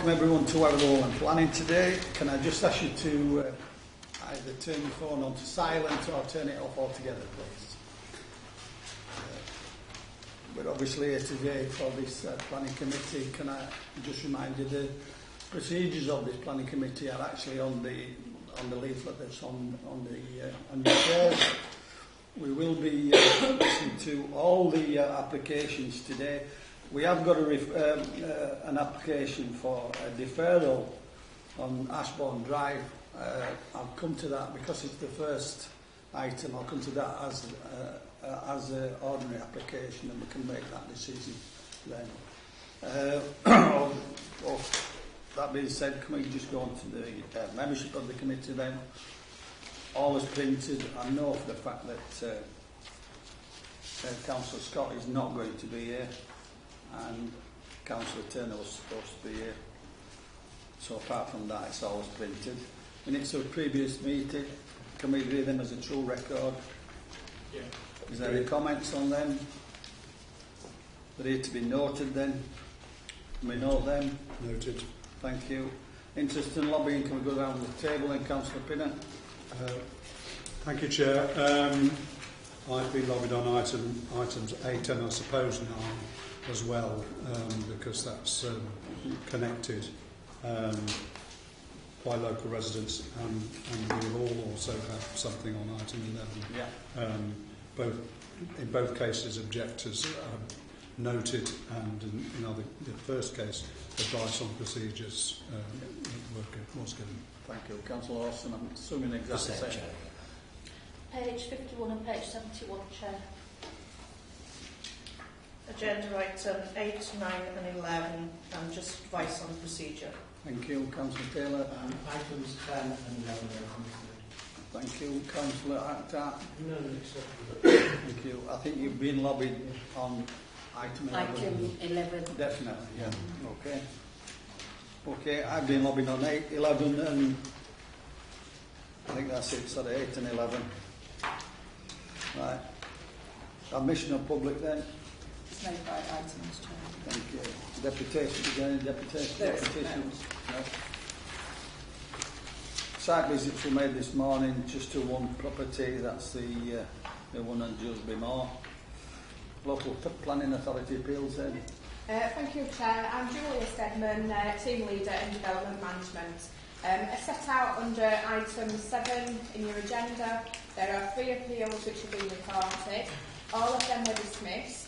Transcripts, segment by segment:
welcome everyone to our Woollen planning today. Can I just ask you to either turn your phone on to silent or turn it off altogether, please? We're obviously here today for this planning committee. Can I just remind you the procedures of this planning committee are actually on the leaflet that's on your chairs. We will be listening to all the applications today. We have got an application for a deferral on Ashbourne Drive. I'll come to that because it's the first item. I'll come to that as an ordinary application, and we can make that decision then. That being said, can we just go on to the membership of the committee then? All is printed. I know for the fact that Councillor Scott is not going to be here, and Councillor Turner was supposed to be here. So apart from that, it's always printed. Minutes of previous meeting, can we read them as a true record? Yeah. Is there any comments on them? They're here to be noted then. Can we note them? Noted. Thank you. Interest in lobbying, can we go around the table then, Councillor Pinner? Thank you, Chair. I've been lobbied on items 8 and I suppose 9 as well, because that's connected by local residents, and we will all also have something on item 11. Yeah. In both cases, objectors noted, and in the first case, advice on procedures was given. Thank you. Councillor Austin, I'm assuming exactly the same. Page 51 and page 71, Chair. Agenda item 8, 9 and 11, and just advice on procedure. Thank you. Councillor Taylor. Items 10 and 11 are completed. Thank you. Councillor Akhtar. None acceptable. Thank you. I think you've been lobbied on item 11. Item 11. Definitely, yeah. Okay. Okay, I've been lobbying on 8, 11 and I think that's it, sorry, 8 and 11. Right. Admission of public then. It's no by items, Chair. Thank you. Deputation, is there any deputations? No. Site visits were made this morning just to one property, that's the one on Dewsbury Moor. Local Planning Authority appeals then. Thank you, Chair. I'm Julia Stedman, Team Leader in Development Management. As set out under item 7 in your agenda, there are 3 appeals which have been reported. All of them were dismissed.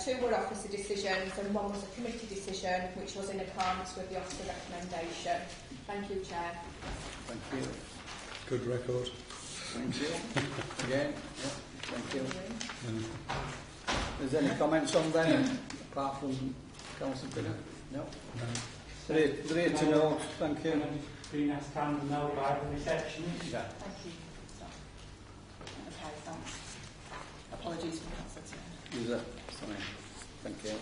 2 were officer decisions and 1 was a committee decision which was in accordance with the officer recommendation. Thank you, Chair. Thank you. Good record. Thank you. Again, yeah. Thank you. Is there any comments on them, apart from Councillor Pinner? No? Three to note, thank you. Been asked to know by the receptionist. Yeah. Thank you. Okay, thanks. Apologies for that, Chair. Is that? Sorry. Thank you.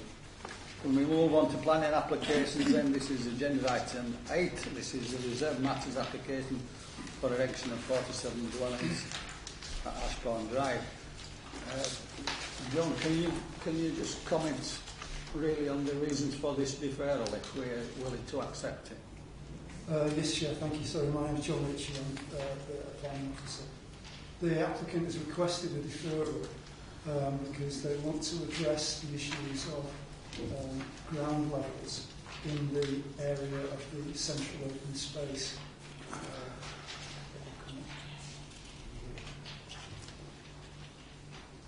When we move on to planning applications then, this is agenda item 8. This is a reserved matters application for erection of 47 dwellings at Ashbourne Drive. John, can you just comment really on the reasons for this deferral if we're willing to accept it? Yes, Chair, thank you. Sorry, my name is John Ritchie, I'm the planning officer. The applicant has requested a deferral because they want to address the issues of ground levels in the area of the central open space.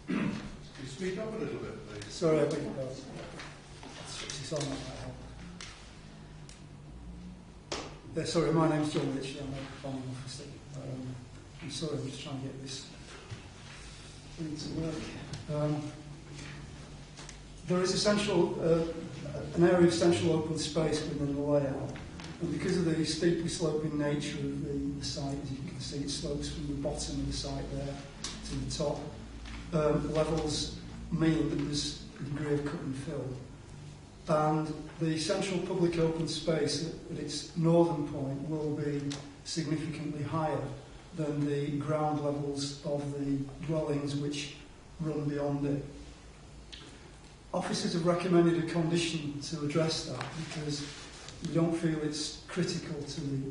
Can you speak up a little bit, please? Sorry, I beg your pardon. It's on, that might help. Sorry, my name's John Ritchie, I'm a planning officer. I'm sorry, I'm just trying to get this thing to work. There is an area of central open space within the layout, and because of the steeply sloping nature of the site, as you can see, it slopes from the bottom of the site there to the top. Levels mean that there's a degree of cut and fill. And the central public open space at its northern point will be significantly higher than the ground levels of the dwellings which run beyond it. Officers have recommended a condition to address that because We don't feel it's critical to the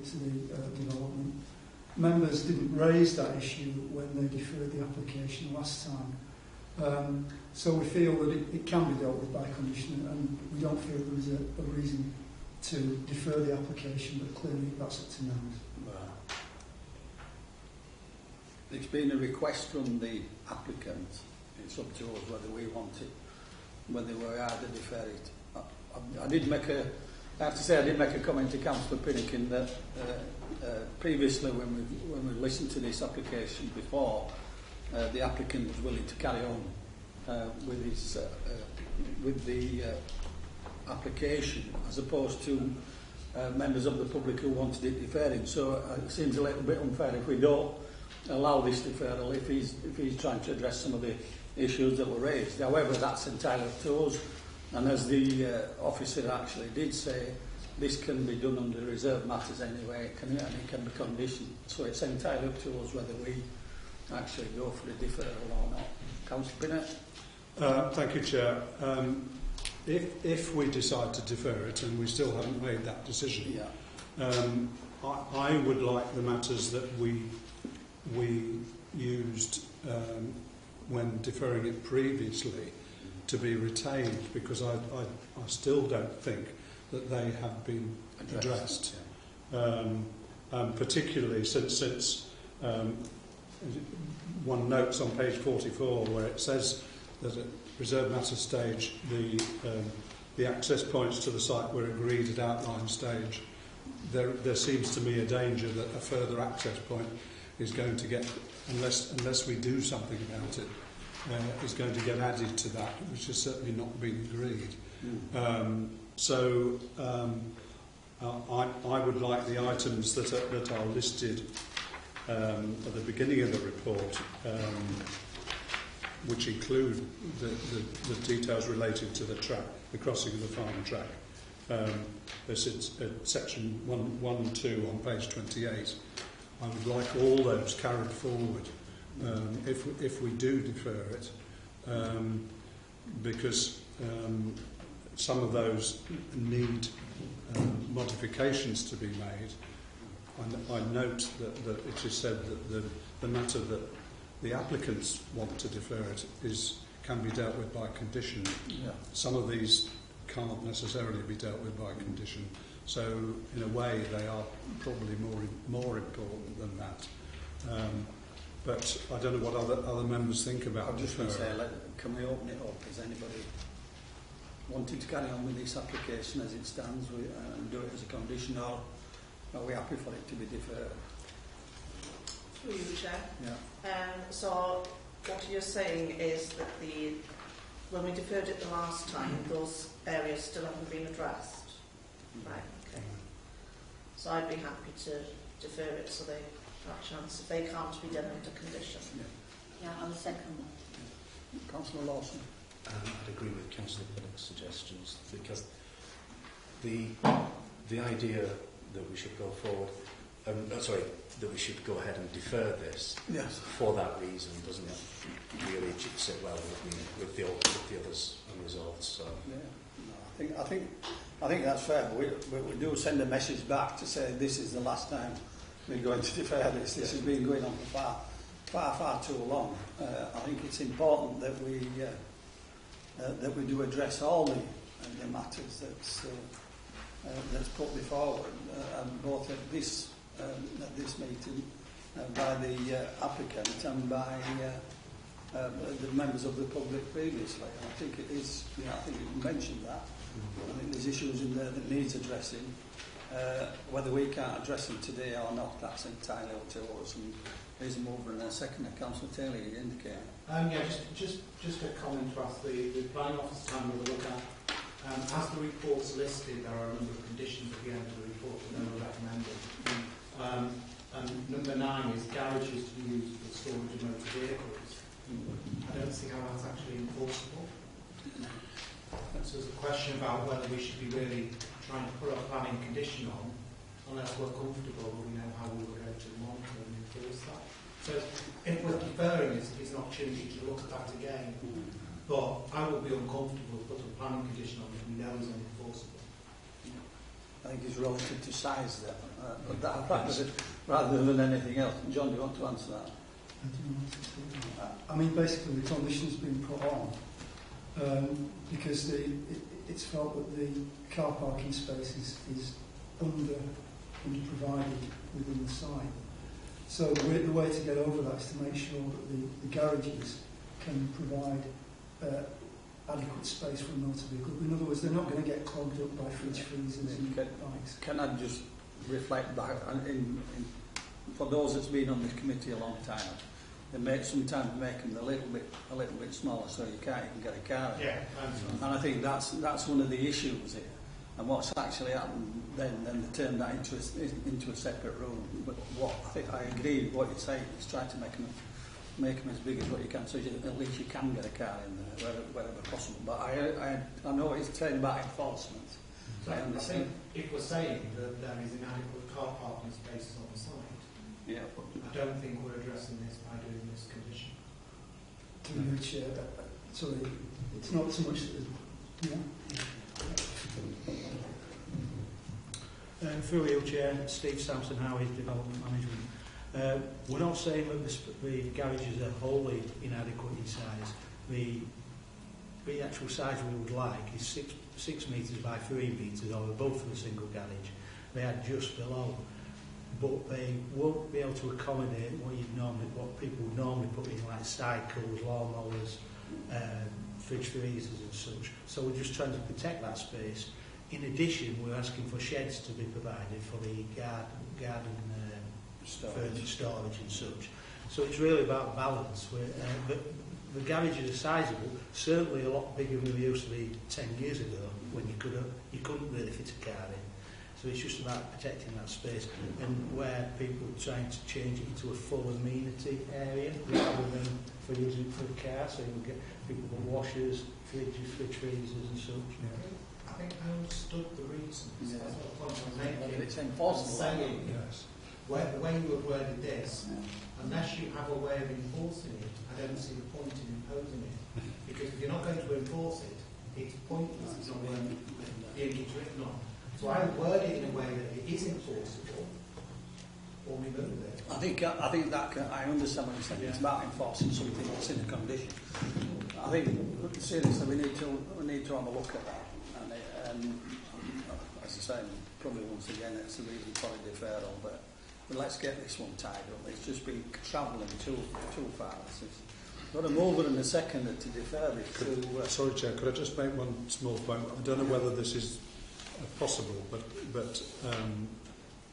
development. Members didn't raise that issue when they deferred the application last time. So we feel that it can be dealt with by condition, and we don't feel there is a reason to defer the application, but clearly that's up to members. It's been a request from the applicant. It's up to us whether we want it, whether we either defer it. I have to say I did make a comment to Councillor Pinnikin that previously when we listened to this application before, the applicant was willing to carry on with the application, as opposed to members of the public who wanted it deferring. So it seems a little bit unfair if we don't allow this deferral if he's trying to address some of the issues that were raised. However, that's entirely up to us, and as the officer actually did say, this can be done under reserved matters anyway, and it can be conditioned. So it's entirely up to us whether we actually go for the deferral or not. Councillor Pinnett? Thank you, Chair. If we decide to defer it, and we still haven't made that decision, I would like the matters that we used when deferring it previously to be retained, because I still don't think that they have been addressed. Particularly since one notes on page 44 where it says that at reserve matter stage the access points to the site were agreed at outline stage. There seems to me a danger that a further access point is going to get, unless we do something about it, is going to get added to that, which has certainly not been agreed. So I would like the items that are listed at the beginning of the report, which include the details related to the track, the crossing of the farm track. This is section 1 and 2 on page 28. I would like all those carried forward if we do defer it, because some of those need modifications to be made. I note that it is said that the matter that the applicants want to defer it can be dealt with by condition. Yeah. Some of these can't necessarily be dealt with by condition. So in a way they are probably more important than that. But I don't know what other members think about it. I'm just going to say, can we open it up? Is anybody wanting to carry on with this application as it stands and do it as a condition, or are we happy for it to be deferred? Through you, Chair. Yeah. So what you're saying is that when we deferred it the last time, those areas still haven't been addressed. Right, okay. So I'd be happy to defer it so they have a chance. If they can't be done under condition. Yeah, I was second that. Councillor Lawson. I'd agree with Councillor Pinnock's suggestions, because the idea that we should go forward, that we should go ahead and defer this for that reason doesn't really sit well with the others unresolved. So yeah, no, I think that's fair. But we do send a message back to say this is the last time we're going to defer this. This has been going on for far too long. I think it's important that we do address all the matters that's put before and both at this meeting by the applicant and by the members of the public previously. And I think it is. I think you mentioned that. I think there's issues in there that needs addressing. Whether we can't address them today or not, that's entirely up to us. And there's a mover and a second. Councillor Taylor, you indicate. Just a comment to ask the planning officer to have a look at. As the report's listed, there are a number of conditions at the end of the report that they were recommended. And number 9 is garages to be used for storage of motor vehicles. I don't see how that's actually enforceable. So there's a question about whether we should be really trying to put a planning condition on unless we're comfortable that we know how we were going to monitor and enforce that. So if we're deferring it's an opportunity to look at that again. But I would be uncomfortable putting a planning condition on that we know is unenforceable. I think is relative to size there, but that rather than anything else. John, do you want to answer that? I mean, basically the condition's been put on because it's felt that the car parking space is under provided within the site. So the way to get over that is to make sure that the garages can provide adequate space for a motor vehicle. In other words, they're not going to get clogged up by fridge freezers and bikes. Can I just reflect back for those that's been on this committee a long time? Sometimes make them a little bit smaller so you can get a car in. Yeah, and I think that's one of the issues here. And what's actually happened then they turned that into a separate room. But what I think I agree with what you're saying is try to make them as big as what you can, so at least you can get a car in there wherever possible. But I know it's saying about enforcement. So I think if we're saying that there is inadequate car parking spaces on the site, yeah, I don't think we're addressing this by doing this condition. Sorry, it's not so much that. Yeah. Through you, Chair, Steve Sampson, Howie's Development Management. We're not saying that the garages are wholly inadequate in size. The actual size we would like is 6 metres by 3 metres or above for the single garage. They are just below, but they won't be able to accommodate what people would normally put in, like cycles, lawnmowers, fridge freezers and such. So we're just trying to protect that space. In addition, we're asking for sheds to be provided for the garden furniture storage and such. So it's really about balance. The garages are sizable, certainly a lot bigger than they used to be 10 years ago when you couldn't really fit a car in. So it's just about protecting that space and where people are trying to change it into a full amenity area rather than for using it for a car. So you get people with washers, fridge freezers and such. Yeah. I think I understood the reasons. Yeah. That's what I'm making. It's impossible. Saying the way you have worded this, unless you have a way of enforcing it, I don't see the point in imposing it. Because if you're not going to enforce it, it's pointless. It's not being written on. So I word it in a way that it is enforceable, or remove it. I think that I understand what you're saying. It's about enforcing something that's in a condition. I think seriously we need to have a look at that. And as I say, probably once again it's a reason for a deferral, but let's get this one tied up. It's just been travelling too far. Got a mover and a seconder to defer this. Sorry, Chair, could I just make one small point? I don't know whether this is possible, but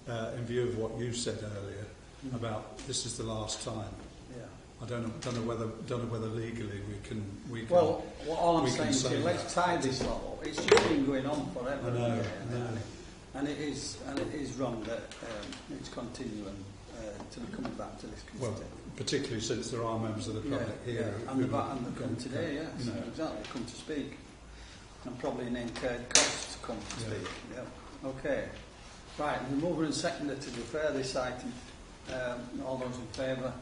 in view of what you said earlier about this is the last time. Yeah. I don't know whether legally we can. Well, all I'm saying is let's tie this all. It's just been going on forever. I know. And it is wrong that it's continuing to be coming back to this committee. Well, particularly since there are members of the public here. And they've come today, yes. Exactly, come to speak. And probably an incurred cost to come to speak. Yeah. Okay. Right, the mover and seconder to defer this item. All those in favour?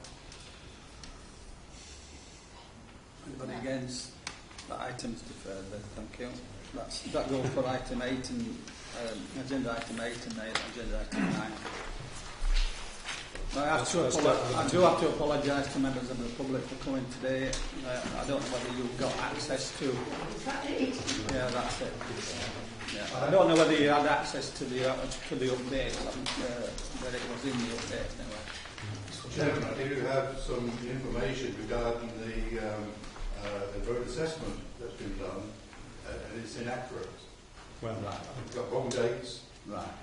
Anybody against? That item's deferred then, thank you. That goes for item 8 and agenda item 8 and agenda item 9. I do have to apologise to members of the public for coming today. I don't know whether you've got access to. Yeah, that's it. Yeah. I don't know whether you had access to the update that it was in the update anyway. Chairman, I do have some information regarding the road assessment that's been done, and it's inaccurate. Well, right. It's got wrong dates. Right.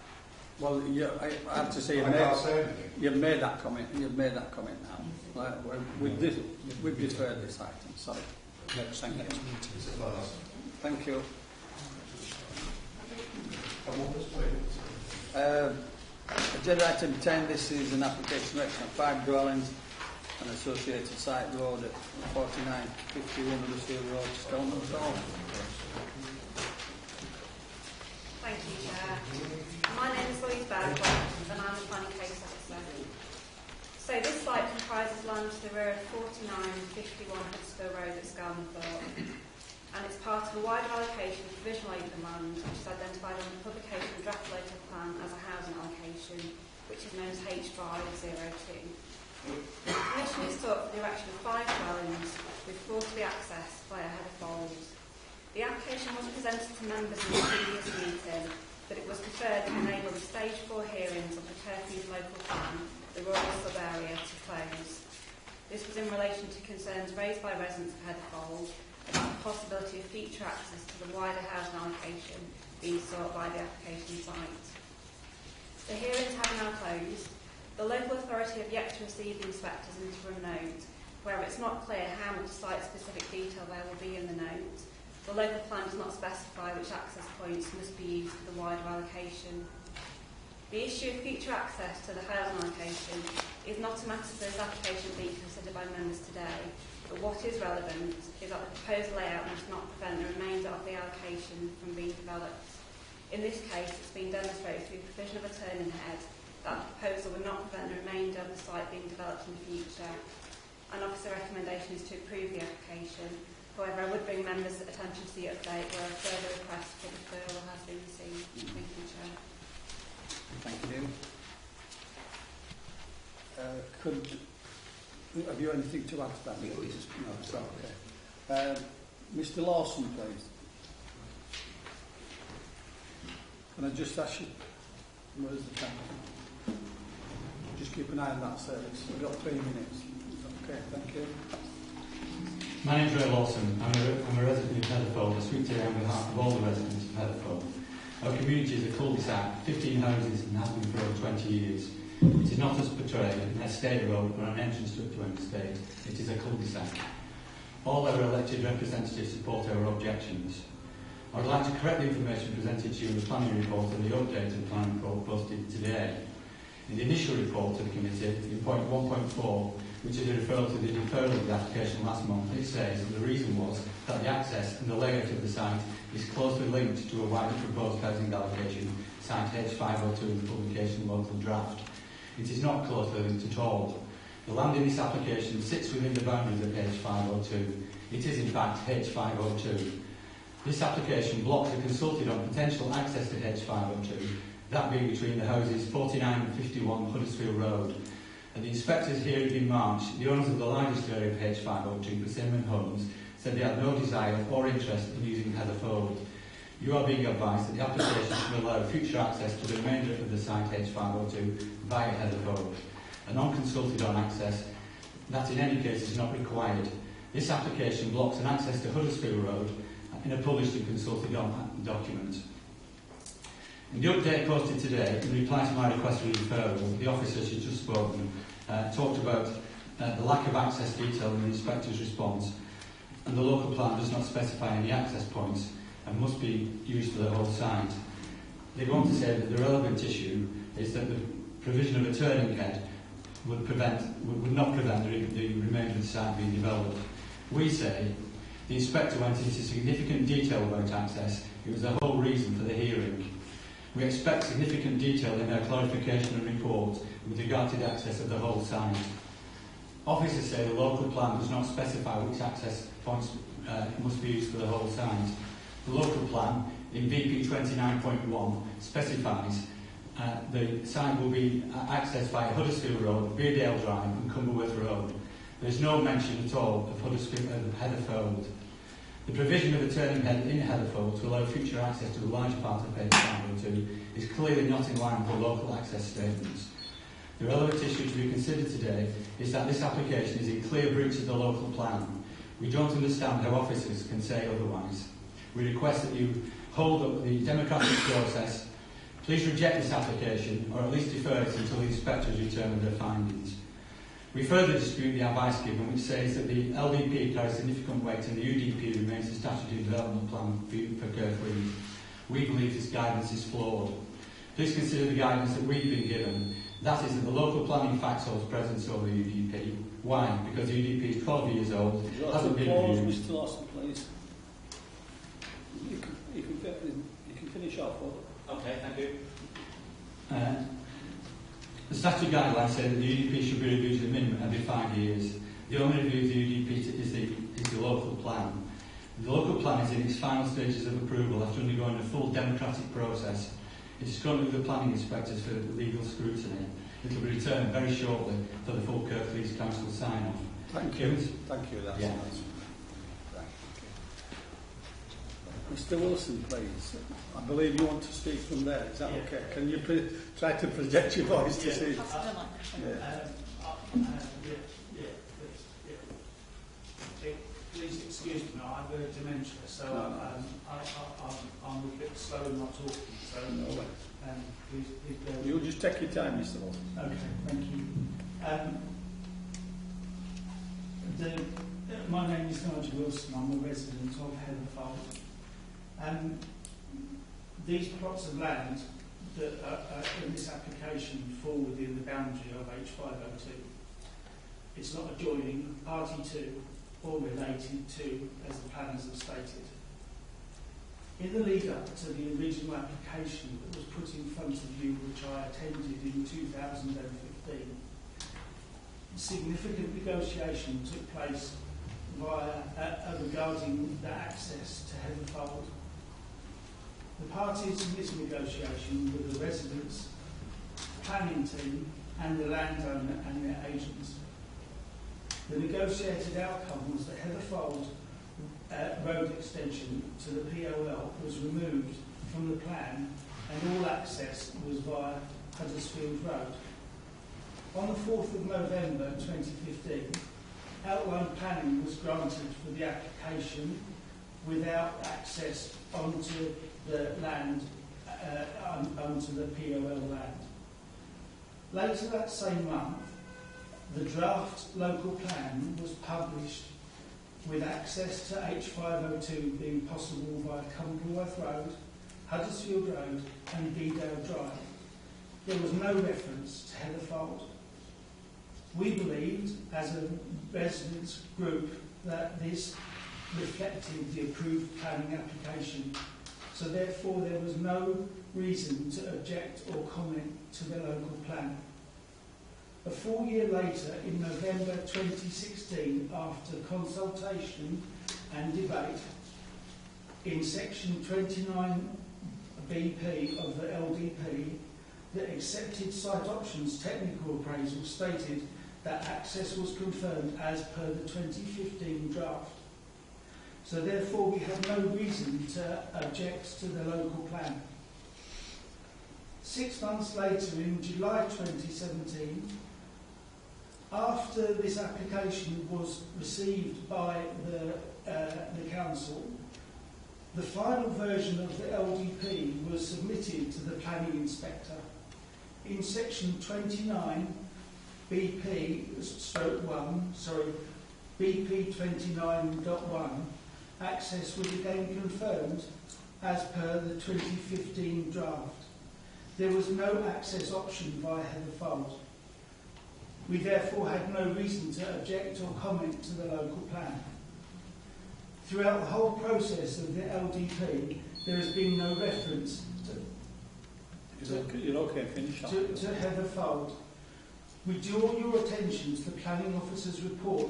Well, I have to say you've made that comment. You've made that comment now. We've deferred this item. Sorry. Thank you. Thank you. Agenda item 10. This is an application of 5 dwellings and associated site road at 4951 Huddersfield Road, Stoneham. Thank you, Chair. My name is Louise Bergwell and I'm a planning case officer. So this site comprises land to the rear of 4951 Huddersfield Road at Skelmanthorpe. and it's part of a wider allocation of provisional open land, which is identified on the publication of draft local plan as a housing allocation, which is known as H502. The Commission has sought for the erection of 5 dwellings with 4 to be accessed via header folds. The application was presented to members in the previous meeting, but it was deferred to enable the Stage 4 hearings of the Kirklees local plan, the rural sub-area, to close. This was in relation to concerns raised by residents of Heatherfold about the possibility of future access to the wider housing allocation being sought by the application site. The hearings have now closed. The local authority have yet to receive the inspector's interim note. Where it's not clear how much site-specific detail there will be in the note, the local plan does not specify which access points must be used for the wider allocation. The issue of future access to the housing allocation is not a matter for this application being considered by members today, but what is relevant is that the proposed layout must not prevent the remainder of the allocation from being developed. In this case, it's been demonstrated through the provision of a turning head that the proposal would not prevent the remainder of the site being developed in the future. An officer recommendation is to approve the application. However, I would bring members' attention to the update where a further request for deferral has been received. Thank you, Chair. Thank you. Have you anything to add to that? No, it's okay. Mr. Lawson, please. Can I just ask you, where's the camera? Just keep an eye on that service. We've got 3 minutes. Okay, thank you. My name's Ray Lawson. I'm a resident of Heatherfold. I speak today on behalf of all the residents of Heatherfold. Our community is a cul-de-sac, 15 houses, and has been for over 20 years. It is not as portrayed an estate road or an entrance to an estate. It is a cul-de-sac. All our elected representatives support our objections. I would like to correct the information presented to you in the planning report and the updated planning report posted today. In the initial report to the committee, in point 1.4, which is a referral to the deferral of the application last month, it says that the reason was that the access and the layout of the site is closely linked to a wider proposed housing allocation, site H502 in the publication local draft. It is not closely linked at all. The land in this application sits within the boundaries of H502. It is in fact H502. This application blocks the consulted on potential access to H502, that being between the houses 49 and 51 Huddersfield Road. At the inspector's hearing in March, the owners of the largest area of H502, Persimmon Homes, said they had no desire or interest in using Heatherfold. You are being advised that the application should allow future access to the remainder of the site H502 via Heatherfold. A non-consulted on access, that in any case is not required. This application blocks an access to Huddersfield Road in a published and consulted on document. In the update posted today, in reply to my request for referral, the officer who just spoken talked about the lack of access detail in the inspector's response, and the local plan does not specify any access points and must be used for the whole site. They go on to say that the relevant issue is that the provision of a turning head would not prevent the remainder of the site being developed. We say the inspector went into significant detail about access. It was the whole reason for the hearing. We expect significant detail in our clarification and report with regard to the access of the whole site. Officers say the local plan does not specify which access points must be used for the whole site. The local plan, in VP 29.1, specifies the site will be accessed by Huddersfield Road, Beardale Drive and Cumberworth Road. There is no mention at all of Heatherfold. The provision of a turning head in Heatherfold to allow future access to a large part of H502 is clearly not in line with the local access statements. The relevant issue to be considered today is that this application is in clear breach of the local plan. We don't understand how officers can say otherwise. We request that you hold up the democratic process. Please reject this application, or at least defer it until the inspectors determine their findings. We further dispute the advice given, which says that the LDP carries significant weight and the UDP remains the statutory development plan for Kirklees. We believe this guidance is flawed. Please consider the guidance that we've been given. That is that the local planning facts holds presence over the UDP. Why? Because the UDP is 12 years old, hasn't been reviewed. Mr. Lawson, please. You can finish off. Okay, thank you. The statutory guidelines say that the UDP should be reviewed at a minimum every 5 years. The only review of the UDP is the local plan. The local plan is in its final stages of approval after undergoing a full democratic process. It is currently with the planning inspectors for legal scrutiny. It will be returned very shortly for the full Kirklees Council sign-off. Thank you. Thank you. That's yeah. nice. Mr. Wilson, please. I believe you want to speak from there. Is that okay? Can you try to project your voice to see? Please excuse me, I've got dementia, so I'm a bit slow in my talking. So please bear with me. You'll just take your time, Mr. Wilson. Okay, thank you. My name is Nigel Wilson. I'm a resident of Heatherfold. These plots of land that are in this application fall within the boundary of H502. It's not adjoining, party to, or related to, as the planners have stated. In the lead up to the original application that was put in front of you, which I attended in 2015, significant negotiation took place regarding the access to Heatherfold. The parties in this negotiation were the residents, planning team and the landowner and their agents. The negotiated outcome was that Heatherfold road extension to the POL was removed from the plan and all access was via Huddersfield Road. On the 4th of November 2015, outline planning was granted for the application without access onto the land, onto the POL land. Later that same month, the draft local plan was published with access to H502 being possible via Cumberworth Road, Huddersfield Road and Bedale Drive. There was no reference to Heatherfold. We believed, as a residents group, that this reflected the approved planning application, so therefore there was no reason to object or comment to the local plan. A full year later, in November 2016, after consultation and debate, in section 29 BP of the LDP, the accepted site options technical appraisal stated that access was confirmed as per the 2015 draft. So therefore we have no reason to object to the local plan. 6 months later, in July 2017, after this application was received by the council, the final version of the LDP was submitted to the planning inspector. In section 29 BP 29.1, access was again confirmed as per the 2015 draft. There was no access option via Heatherfold. We therefore had no reason to object or comment to the local plan. Throughout the whole process of the LDP, there has been no reference to Heatherfold. We draw your attention to the planning officer's report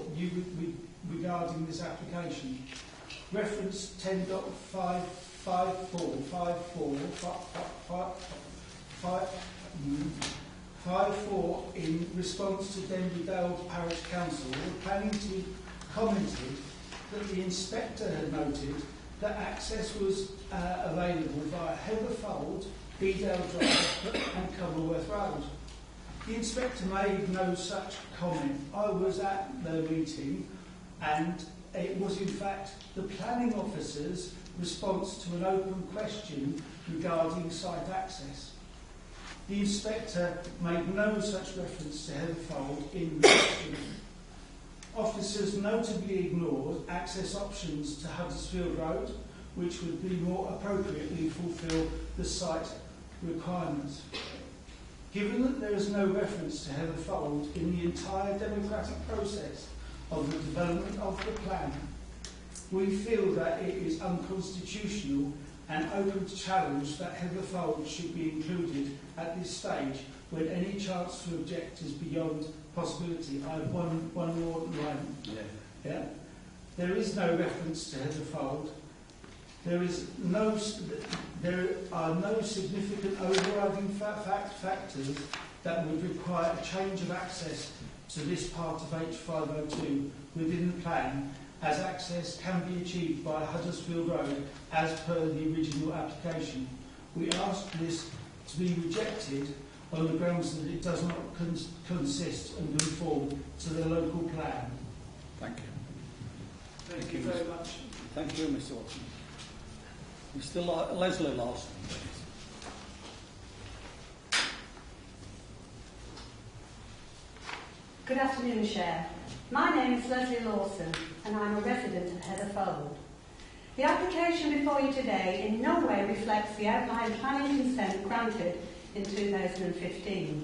regarding this application. Reference 10.554 in response to Denby Dale Parish Council, the planning team commented that the inspector had noted that access was available via Heatherfold, Bedale Drive and Cumberworth Road. The inspector made no such comment. I was at the meeting and it was in fact the planning officer's response to an open question regarding site access. The inspector made no such reference to Heatherfold in the question. Officers notably ignored access options to Huddersfield Road, which would be more appropriately fulfil the site requirements. Given that there is no reference to Heatherfold in the entire democratic process of the development of the plan, we feel that it is unconstitutional and open to challenge that Heatherfold should be included at this stage when any chance to object is beyond possibility. I have one more line. Yeah. There is no reference to Heatherfold. There are no significant overriding factors that would require a change of access to this part of H502 within the plan, as access can be achieved by Huddersfield Road as per the original application. We ask this to be rejected on the grounds that it does not consist and conform to the local plan. Thank you. Thank you very much. Thank you, Mr. Watson. Mr. Leslie Lawson. Good afternoon, Chair. My name is Leslie Lawson and I'm a resident of Heatherfold. The application before you today in no way reflects the outline planning consent granted in 2015.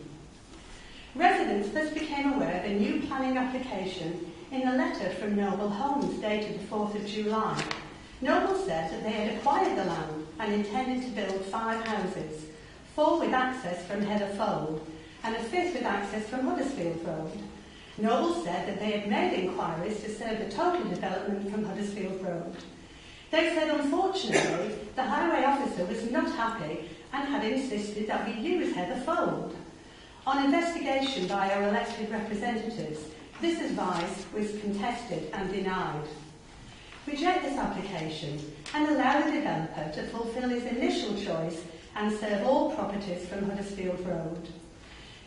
Residents first became aware of a new planning application in a letter from Noble Homes dated the 4th of July. Noble said that they had acquired the land and intended to build 5 houses, 4 with access from Heatherfold and a 5th with access from Huddersfield Road. Noble said that they had made inquiries to serve the total development from Huddersfield Road. They said unfortunately the highway officer was not happy and had insisted that we use Heatherfold. On investigation by our elected representatives, this advice was contested and denied. Reject this application and allow the developer to fulfil his initial choice and serve all properties from Huddersfield Road.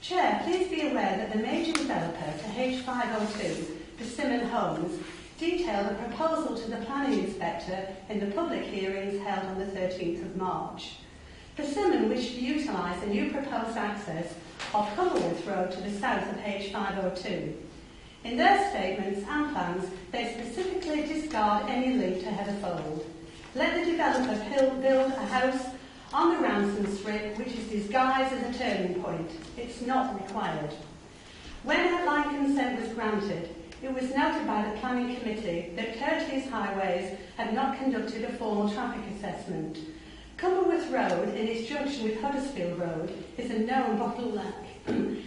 Chair, please be aware that the major developer for H502, Persimmon Homes, detailed a proposal to the planning inspector in the public hearings held on the 13th of March. Persimmon wished to utilise a new proposed access off Cumberworth Road to the south of H502. In their statements and plans, they specifically discard any link to Heatherfold. Let the developer build a house on the Ransom Strip, which is disguised as a turning point. It's not required. When outline consent was granted, it was noted by the Planning Committee that Kirklees Highways had not conducted a formal traffic assessment. Cumberworth Road, in its junction with Huddersfield Road, is a known bottleneck.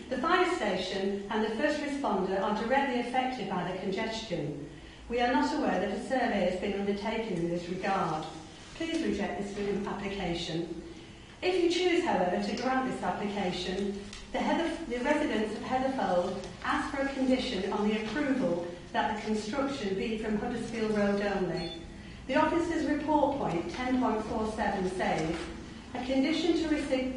The fire station and the first responder are directly affected by the congestion. We are not aware that a survey has been undertaken in this regard. Please reject this application. If you choose, however, to grant this application, the residents of Heatherfold ask for a condition on the approval that the construction be from Huddersfield Road only. The officer's report point 10.47 says, a condition to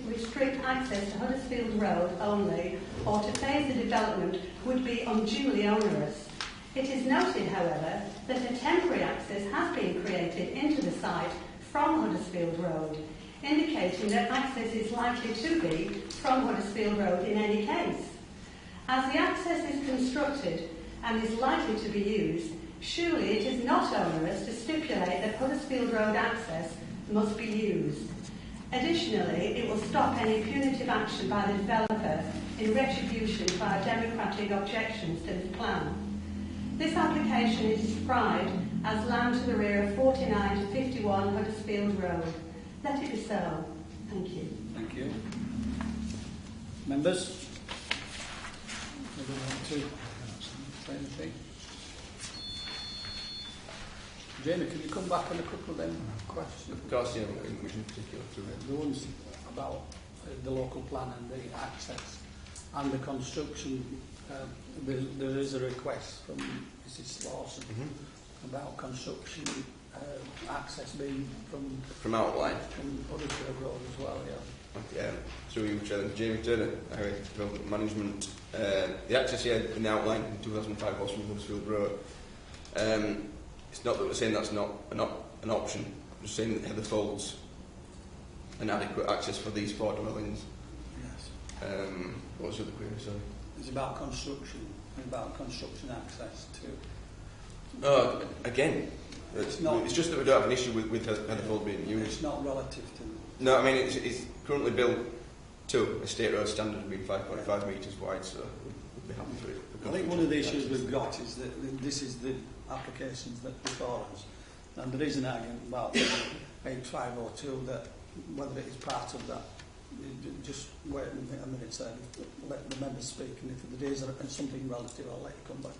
restrict access to Huddersfield Road only or to phase the development would be unduly onerous. It is noted, however, that a temporary access has been created into the site from Huddersfield Road, indicating that access is likely to be from Huddersfield Road in any case. As the access is constructed and is likely to be used, surely it is not onerous to stipulate that Huddersfield Road access must be used. Additionally, it will stop any punitive action by the developer in retribution for our democratic objections to the plan. This application is described as land to the rear of 49 to 51 Huddersfield Road. Let it be so. Thank you. Thank you. Members? Anyone want to say anything? Jamie, can you come back on a couple of them questions? Of course, yeah, which in particular? The ones about the local plan and the access and the construction. There is a request from Mrs. Lawson about construction access being from outline from Huddersfield Road as well. Yeah. Okay, through you, Chair, Jamie Turner, Highway Development Management. The access here in the outline in 2005 was from Huddersfield Road. It's not that we're saying that's not an option. We're just saying that Heatherfold's an adequate access for these 4 dwellings. Yes. What was the other query, sorry? It's about construction access too. Oh, again, it's just that we don't have an issue with Heatherfold being used. It's not relative to... No, I mean, it's currently built to a state road standard of being 5.5 metres wide, so we'd be happy for it. I think one of the issues we've got is that this is the applications that before us, and there is an argument about H502 that whether it is part of that. Just wait a minute, sir. Let the members speak, and if there is something relative, I'll let you come back.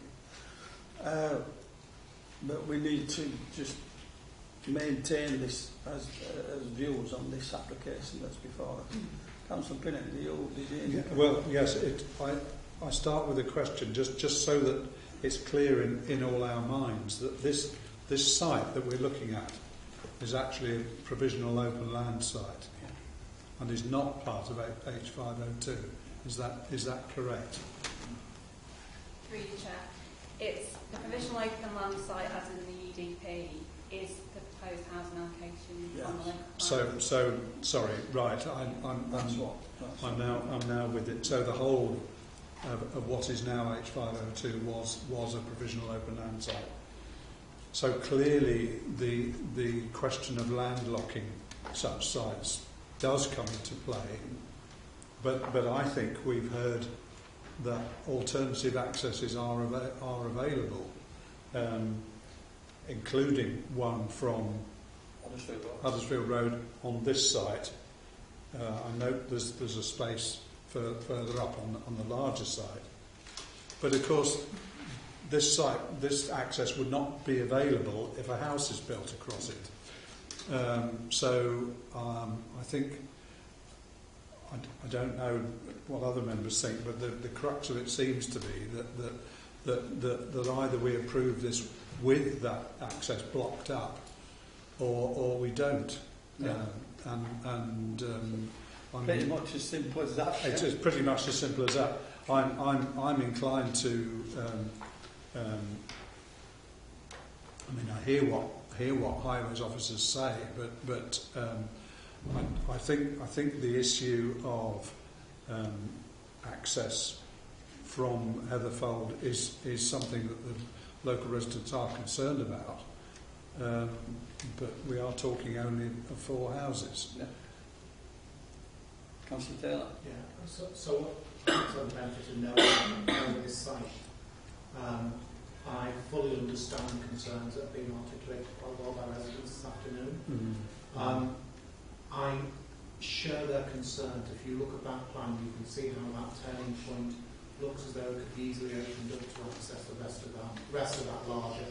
but we need to just maintain this as views on this application that's before us. Councillor Pinnock, did you? Well, yes. I start with a question, just so that it's clear in all our minds that this site that we're looking at is actually a provisional open land site, and is not part of H502. Is that correct? Through you, Chair. It's the provisional open land site, as in the UDP, is the proposed housing allocation on the local plan. So sorry, right. I'm now with it. So the whole of what is now H502 was a provisional open land site. So clearly the question of landlocking such sites does come into play. But I think we've heard that alternative accesses are available, including one from Huddersfield Road on this site. I note there's a space further up on the larger site. But of course, this access would not be available if a house is built across it. I think, I don't know what other members think, but the crux of it seems to be that either we approve this with that access blocked up, or we don't. Yeah. Pretty much as simple as that. It's pretty much as simple as that. I'm inclined to. I hear what highways officers say, but I think the issue of access from Heatherfold is something that the local residents are concerned about. But we are talking only of 4 houses. Yeah. Councillor Taylor. Yeah. So for the benefit of knowing this site, I fully understand the concerns that have been articulated by a lot of our residents this afternoon. Mm-hmm. I share their concerns. If you look at that plan, you can see how that turning point looks as though it could be easily opened up to access the rest of that larger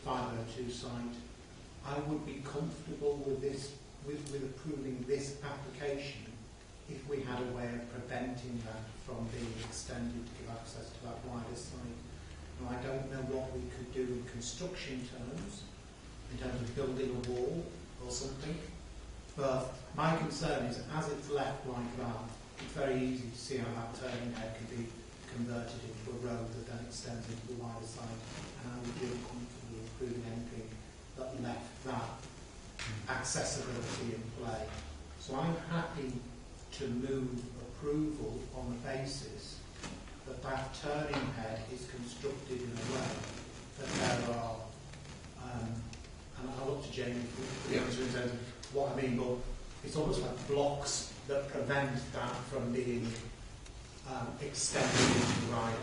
H502 site. I would be comfortable with this, with approving this application if we had a way of preventing that from being extended to give access to that wider site. Now, I don't know what we could do in construction terms, in terms of building a wall or something, but my concern is, as it's left like that, it's very easy to see how that turning head could be converted into a road that then extends into the wider site, and I would feel comfortable approving anything that left that accessibility in play. So I'm happy to move approval on the basis that that turning head is constructed in a way that there are, and I'll look to Jamie for the answer in terms of what I mean, but it's almost like blocks that prevent that from being extended into the wider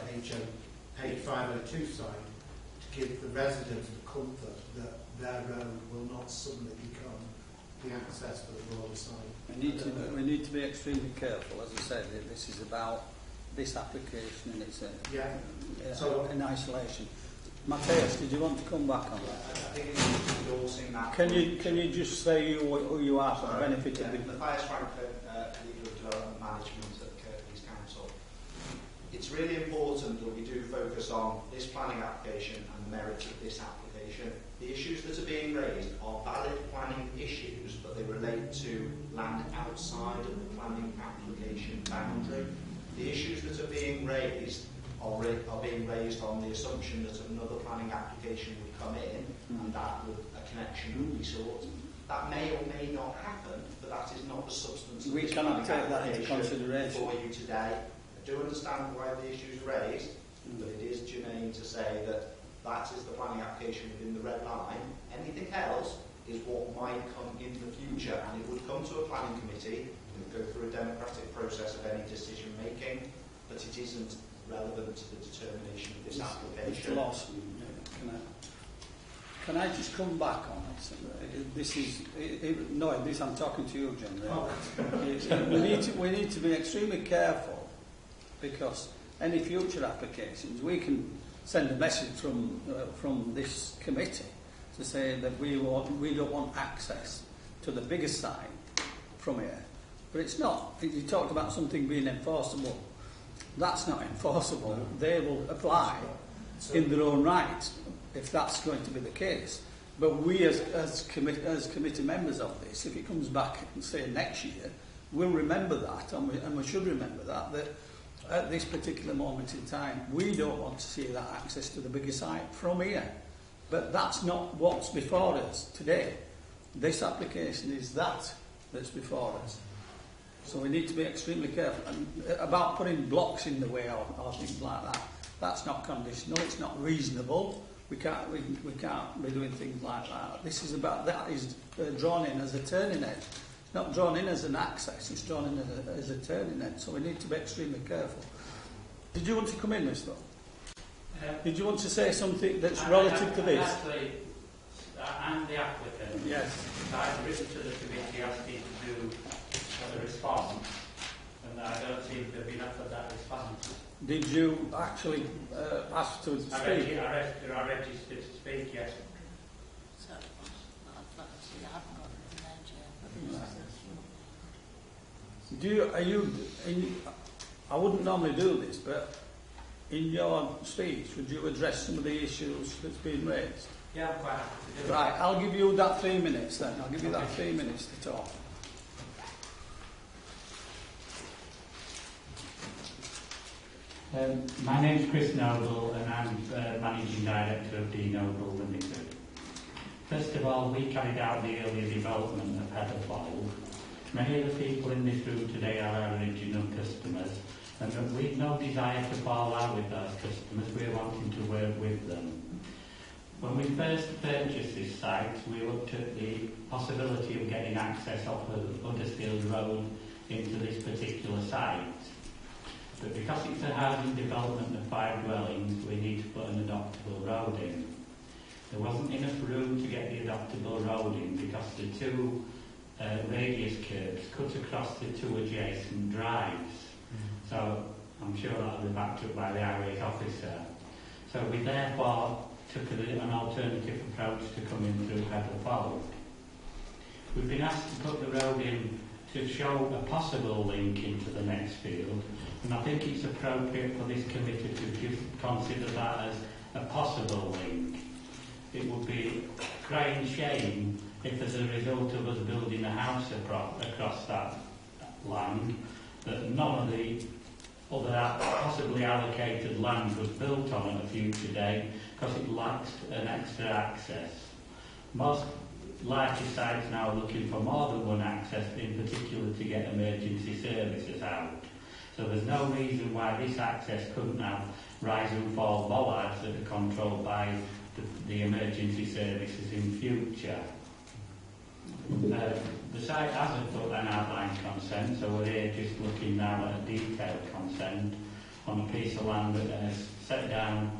H502 site, to give the residents the comfort that their road will not suddenly become the access for the broader site. We need to be extremely careful, as I said. This is about this application, and it's in isolation. Matthias, did you want to come back on that? I think it's endorsing that. Can you just say who you are for the benefit of the... Matthias Frankfurt, Leader of Development Management at Kirklees Council. It's really important that we do focus on this planning application and the merits of this application. The issues that are being raised are valid planning issues, but they relate to land outside of the planning application boundary. The issues that are being raised are being raised on the assumption that another planning application would come in and that a connection would be sought. That may or may not happen, but that is not the substance of this planning application for you today. I do understand why the issue is raised, but it is germane to say that that is the planning application within the red line. Anything else is what might come in the future, and it would come to a planning committee and go through a democratic process of any decision making, but it isn't relevant to the determination of this application. Can I just come back on this? This is this I'm talking to you, John. Really. We need to be extremely careful, because any future applications we can send a message from this committee to say that we don't want access to the bigger site from here. But it's not. You talked about something being enforceable. That's not enforceable. They will apply in their own right if that's going to be the case. But we as committee members of this, if it comes back and say next year, we'll remember that, and we should remember that at this particular moment in time, we don't want to see that access to the bigger site from here. But that's not what's before us today. This application is that's before us. So we need to be extremely careful about putting blocks in the way or things like that. That's not conditional. It's not reasonable. We can't be doing things like that. This is about that is drawn in as a turning edge. It's not drawn in as an access. It's drawn in as a turning edge. So we need to be extremely careful. Did you want to come in, Mr. Did you want to say something that's relative to this? Actually, I'm the applicant. Yes. I've written to the committee asking to do a response, and I don't seem to have been offered that response. Did you actually ask to speak? I registered to speak, yes. I wouldn't normally do this, but in your speech, would you address some of the issues that's been raised? Yeah, I'm quite happy to do Right, I'll give you that 3 minutes then. I'll give you that 3 minutes to talk. My name's Chris Noble and I'm Managing Director of D Noble Limited. First of all, we carried out the earlier development of Heatherfold. Many of the people in this room today are our original customers, and we've no desire to fall out with those customers. We're wanting to work with them. When we first purchased this site, we looked at the possibility of getting access off of Huddersfield Road into this particular site. But because it's a housing development of 5 dwellings, we need to put an adoptable road in. There wasn't enough room to get the adoptable road in because the 2 radius curbs cut across the 2 adjacent drives. So I'm sure that'll be backed up by the highways officer. So we therefore took an alternative approach to coming through Heatherfold. We've been asked to put the road in to show a possible link into the next field, and I think it's appropriate for this committee to consider that as a possible link. It would be a crying shame if as a result of us building a house across that land, that none of the other possibly allocated land was built on at a future date because it lacks an extra access. Most larger sites now are looking for more than one access, in particular to get emergency services out. So there's no reason why this access couldn't have rise and fall bollards that are controlled by the emergency services in future. The site hasn't put an outline consent, so we're here just looking now at a detailed consent on a piece of land that has set down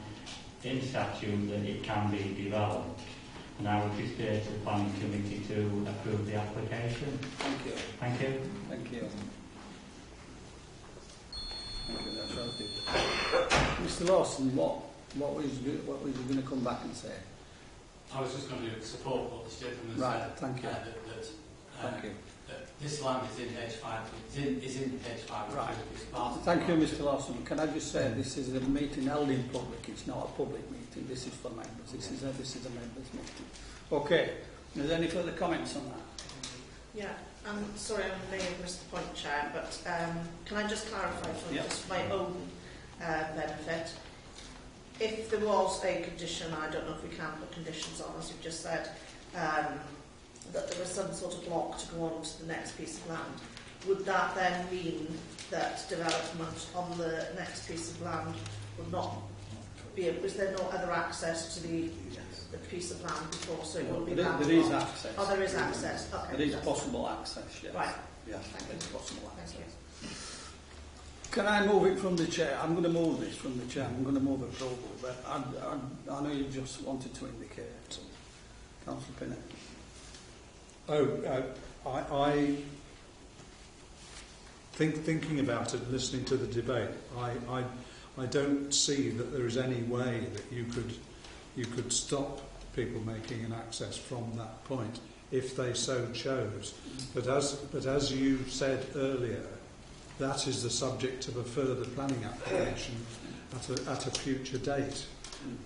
in statute that it can be developed. And I would just urge the planning committee to approve the application. Thank you. Thank you. Thank you. Thank you. That's right. Mr. Lawson, what was you going to come back and say? I was just going to support what this gentleman right, said. Thank you. Thank you. This land is in H5. Is in H5. Right. Thank you, Mr. Lawson. Can I just say this is a meeting held in public. It's not a public meeting. This is for members. This is a members' meeting. Okay. Is there any further comments on that? Yeah. I'm sorry, I may have missed the point, Chair, but can I just clarify for just my own benefit? If there was a condition, I don't know if we can put conditions on, as you've just said, that there was some sort of block to go on to the next piece of land, would that then mean that development on the next piece of land would not be, was there no other access to the piece of land before, so it will be there is access. Oh, there is access. Okay. There is possible access, yes. Right. Yes, there is possible access. Thank you. Can I move it from the chair? I'm going to move this from the chair. I'm going to move approval, but I know you just wanted to indicate. So. Councillor Pinnock. I thinking about it, listening to the debate, I don't see that there is any way that you could stop people making an access from that point if they so chose. But as you said earlier, that is the subject of a further planning application at a future date.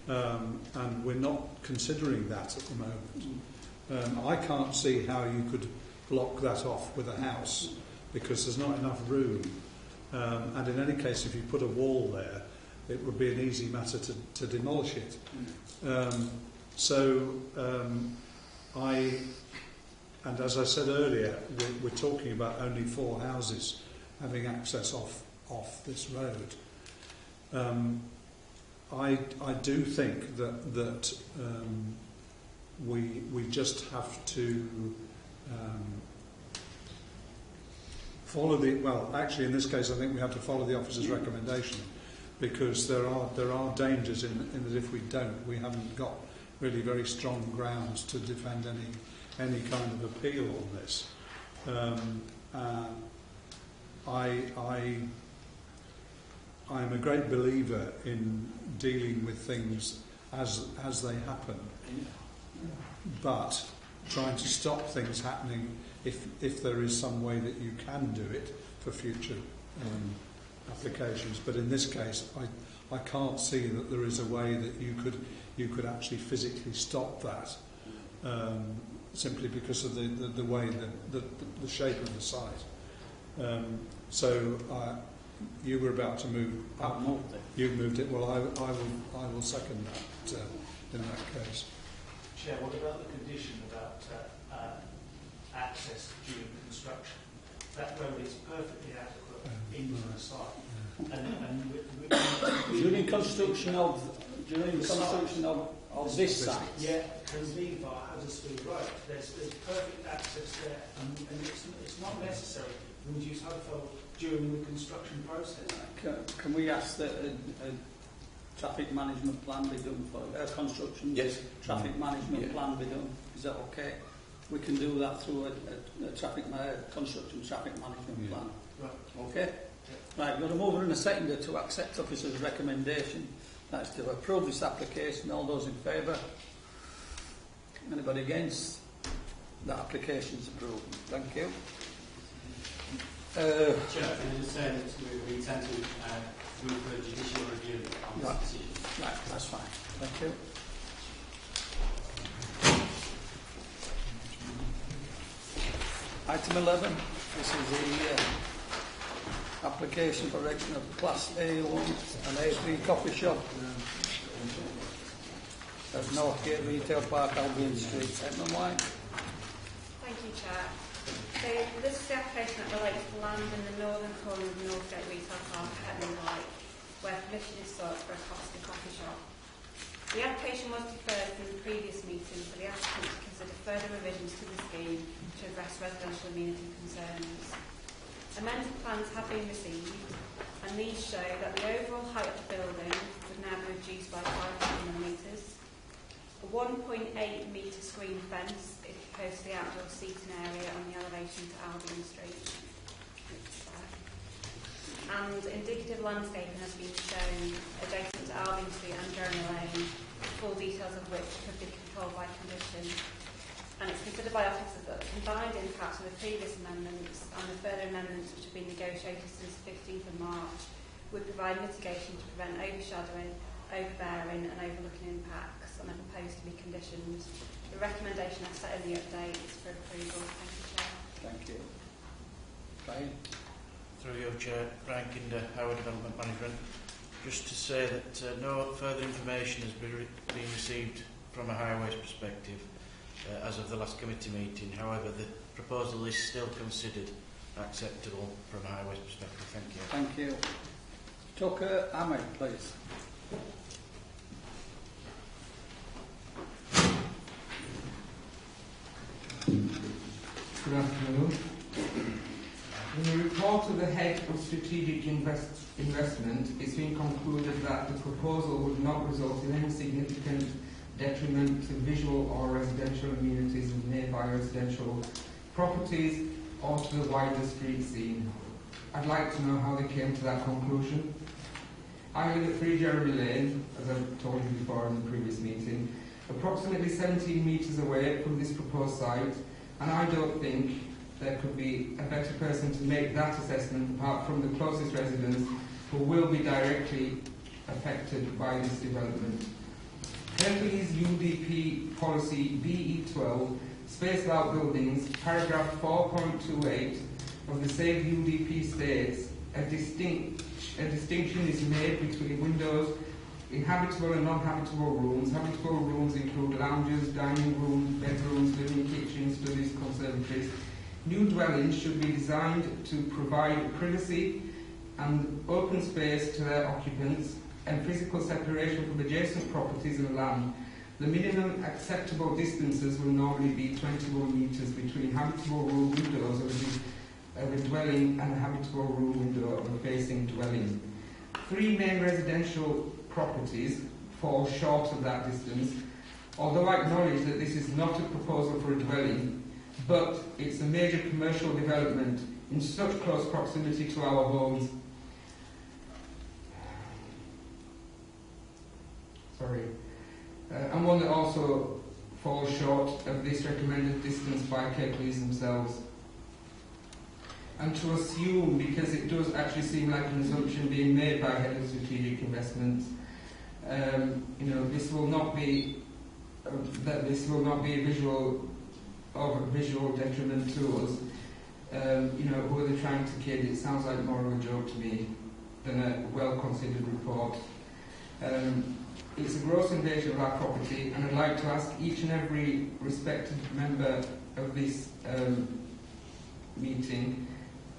And we're not considering that at the moment. I can't see how you could block that off with a house because there's not enough room. And in any case, if you put a wall there, it would be an easy matter to demolish it. And as I said earlier, we're talking about only 4 houses having access off this road. I do think that we just have to follow the. Well, actually, in this case, I think we have to follow the officer's recommendation, because there are dangers in that if we don't, we haven't got really very strong grounds to defend any kind of appeal on this. I am a great believer in dealing with things as they happen, but trying to stop things happening if there is some way that you can do it for future applications. But in this case, I can't see that there is a way that you could actually physically stop that, simply because of the way the shape of the site. You were about to move. I've moved it. You've moved it. Well, I will second that in that case. Chair, what about the condition about access during construction? That road is perfectly adequate into the site. During construction of this site. Yeah, can be via Huddersfield Road. There's perfect access there, and it's not necessary to reduce Huddersfield during the construction process. Can we ask that a traffic management plan be done for construction? Yes. Traffic management plan be done. Is that okay? We can do that through a construction traffic management plan. Right. Okay. Right. We've got a mover and a seconder to accept officer's recommendation. That's to approve this application. All those in favour? Anybody against? That application is approved. Thank you. Chair, can I just say that we intend to move for a judicial review on this decision? Right, that's fine. Thank you. Item 11. This is the application for erection of Class A1 and A3 coffee shop at Northgate Retail Park, Albion Street, Edmonton. Thank you, Chair. So this is the application that relates to land in the northern corner of Northgate Retail Park at Edmonton, where permission is sought for a Costa coffee shop. The application was deferred from the previous meeting for the applicant to consider further revisions to the scheme to address residential amenity concerns. Amended plans have been received, and these show that the overall height of the building would now be reduced by 500mm. A 1.8 metre screen fence is proposed to the outdoor seating area on the elevation to Albion Street. And indicative landscaping has been shown adjacent to Albion Street and Jeremy Lane, full details of which could be controlled by condition. And it's considered by officers that the combined impacts of the previous amendments and the further amendments which have been negotiated since the 15th of March would provide mitigation to prevent overshadowing, overbearing and overlooking impacts, and are proposed to be conditions. The recommendation I set in the update is for approval. Thank you, Chair. Thank you. Brian? Through your Chair, Brian Kinder, Howard Development Management. Just to say that no further information has been received from a highways perspective as of the last committee meeting. However, the proposal is still considered acceptable from a highways perspective. Thank you. Thank you. Tucker Ahmed, please. Good afternoon. In the report of the Head of Strategic Investment, it's been concluded that the proposal would not result in any significant detriment to visual or residential amenities of nearby residential properties or to the wider street scene. I'd like to know how they came to that conclusion. I live at 3 Jeremy Lane, as I've told you before in the previous meeting, approximately 17 metres away from this proposed site, and I don't think there could be a better person to make that assessment apart from the closest residents who will be directly affected by this development. Kirklees UDP policy BE12, spaced out buildings, paragraph 4.28 of the same UDP states, a distinction is made between windows in habitable and non-habitable rooms. Habitable rooms include lounges, dining rooms, bedrooms, living kitchens, studies, conservatories. New dwellings should be designed to provide privacy and open space to their occupants and physical separation from adjacent properties and land. The minimum acceptable distances will normally be 21 metres between habitable room windows of a dwelling and a habitable room window of a facing dwelling. 3 main residential properties fall short of that distance, although I acknowledge that this is not a proposal for a dwelling, but it's a major commercial development in such close proximity to our homes. And one that also falls short of this recommended distance by Kirklees themselves. And to assume, because it does actually seem like an assumption being made by Head of Strategic Investments, this will not be a visual detriment to us. Who are they trying to kid? It sounds like more of a joke to me than a well-considered report. It's a gross invasion of our property, and I'd like to ask each and every respected member of this meeting,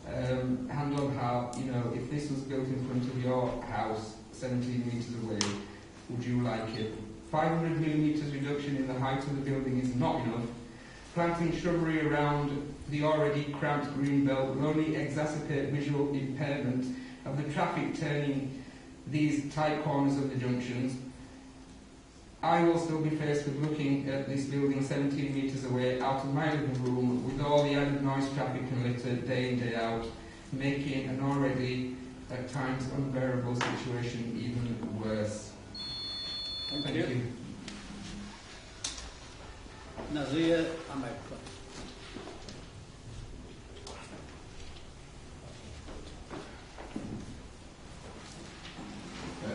hand on heart, if this was built in front of your house 17 metres away, would you like it? 500 millimetres reduction in the height of the building is not enough. Planting shrubbery around the already cramped green belt will only exacerbate visual impairment of the traffic turning these tight corners of the junctions. I will still be faced with looking at this building 17 metres away out of my living room with all the added noise, traffic and litter day in, day out, making an already, at times, unbearable situation even worse. Thank you. Nazir Ahmed.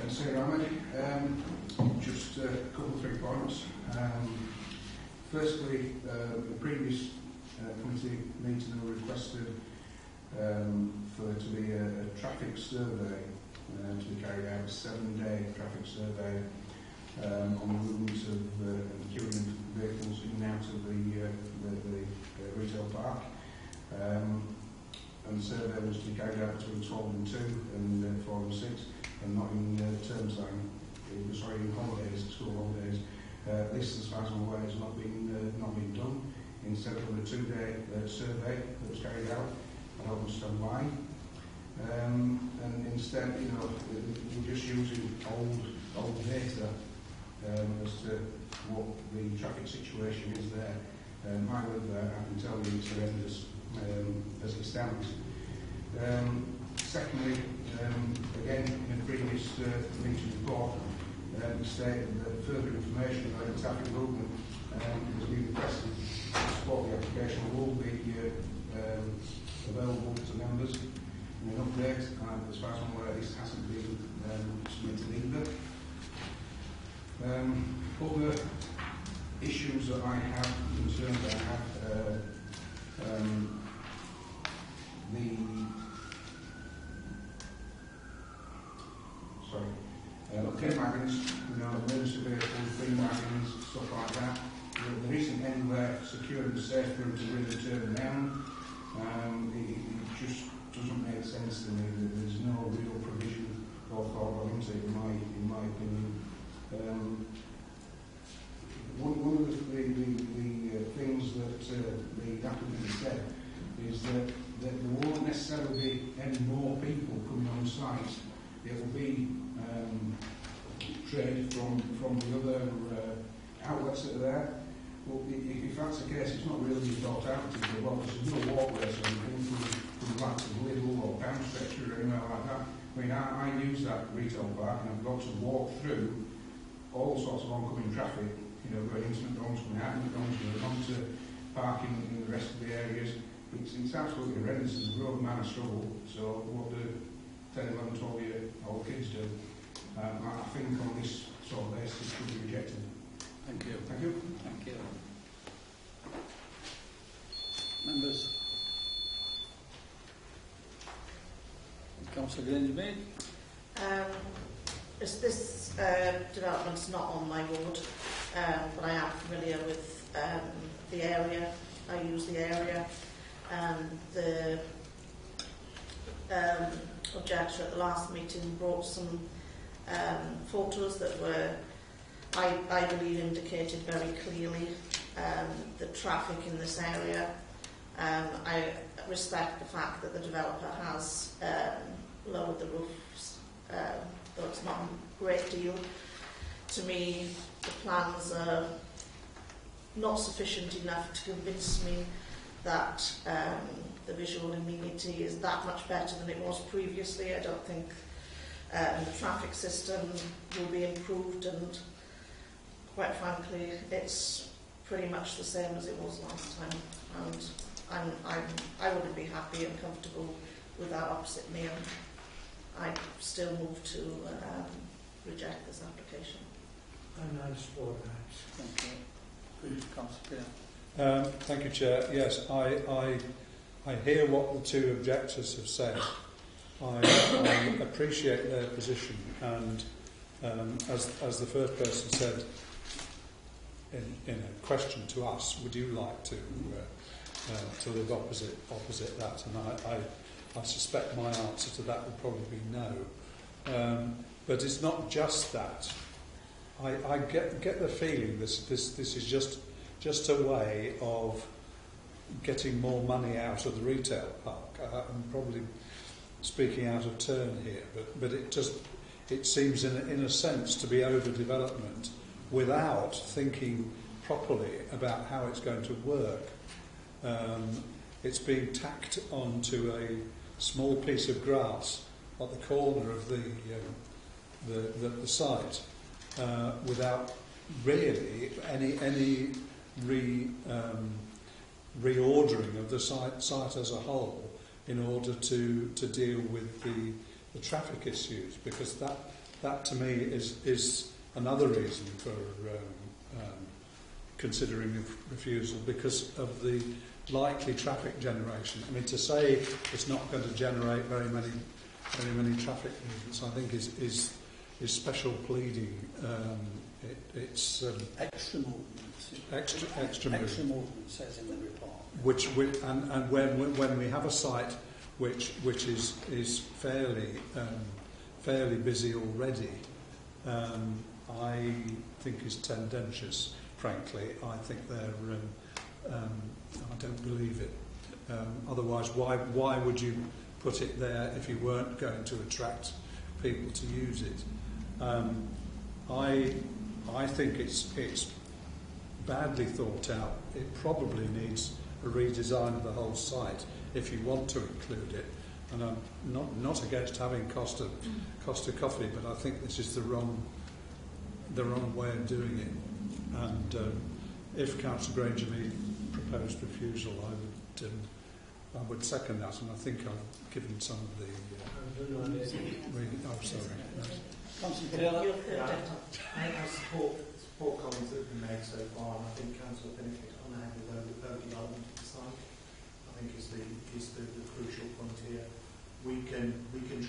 Nazir Ahmed. Just a couple of 3 points. Firstly, the previous committee meeting requested for there to be a traffic survey to be carried out, a 7-day traffic survey on the movements of queuing vehicles in and out of the retail park. And the survey was to be carried out between 12 and 2 and 4 and 6, and not in term time. In holidays, school holidays. This, as far as I'm aware, has not been done. Instead of a 2-day survey that was carried out, I don't understand why. And instead, we're just using old data as to what the traffic situation is there. I live there, I can tell you it's horrendous as it stands. Secondly, again, in a previous meeting report, we stated that further information about the traffic movement has been requested to support the application will be available to members in an update. As far as I'm aware, this hasn't been submitted either. Other issues that I have, concerns that I have, tin wagons, emergency vehicles, bin wagons, stuff like that. There isn't anywhere secure and safe for them to really turn down. It just doesn't make sense to me that there's no real provision or thought gone into it, in my opinion. One of the things that the applicant said is that there won't necessarily be any more people coming on site. It will be trade from the other outlets that are there. Well, if that's the case, it's not really thought out to be well. There's no walkways or anything from the likes of Lidl or Pound Stretcher or anywhere like that. I mean, I use that retail park and I've got to walk through all sorts of oncoming traffic, you know, going into McDonald's, coming out of McDonald's, going on to parking in the rest of the areas. It's absolutely horrendous. It's a real amount of struggle. So what do 10, 11, 12-year-old kids do? I think on this sort of basis it should be rejected. Thank you. Thank you. Thank you. Members? Councillor Grangemead? This development's not on my ward, but I am familiar with the area. I use the area. The objector at the last meeting brought some photos that were, I believe, indicated very clearly the traffic in this area. I respect the fact that the developer has lowered the roofs, though it's not a great deal. To me, the plans are not sufficient enough to convince me that the visual amenity is that much better than it was previously. I don't think the traffic system will be improved, and quite frankly, it's pretty much the same as it was last time. And I wouldn't be happy and comfortable with that opposite me, and I still move to reject this application. And I support that. Thank you. Councillor Pearce. Thank you, Chair. Yes, I hear what the two objectors have said. I appreciate their position, and as the first person said in a question to us, would you like to live opposite that? And I suspect my answer to that would probably be no. But it's not just that. I get the feeling this is just a way of getting more money out of the retail park. I'm probably speaking out of turn here, but it seems in a sense to be overdevelopment without thinking properly about how it's going to work. It's being tacked onto a small piece of grass at the corner of the site without really any reordering of the site as a whole in order to deal with the traffic issues, because that to me is another reason for considering refusal, because of the likely traffic generation. I mean, to say it's not going to generate very many traffic movements, I think is special pleading. It's extra movements. Extra movement says in the report. And when we have a site which is fairly busy already, I think is tendentious. Frankly, I think they're. I don't believe it. Otherwise, why would you put it there if you weren't going to attract people to use it? I think it's badly thought out. It probably needs a redesign of the whole site if you want to include it. And I'm not against having cost of coffee, but I think this is the wrong way of doing it. And if Councillor Grangemead proposed refusal, I would second that, and I think I've given some of the. Sorry. I support comments that have been made so far, and I think Councillor Pinnock hit on the head with overdevelopment of the site. I think is the crucial point here. We can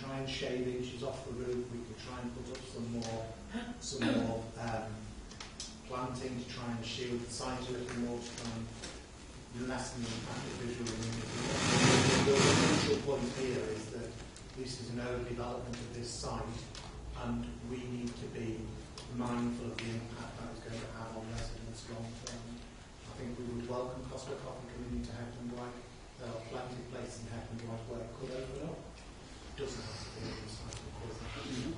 try and shave inches off the roof. We can try and put up some more planting to try and shield the site a little more, to try and lessen the impact of visual immunity. The crucial point here is that this is an overdevelopment of this site, and we need to be mindful of the impact that it's going to have on residents long term. I think we would welcome Costa Coffee coming into Hepton White. There are plenty of places in Hepton White where it could open up. It doesn't have to be a recycled business.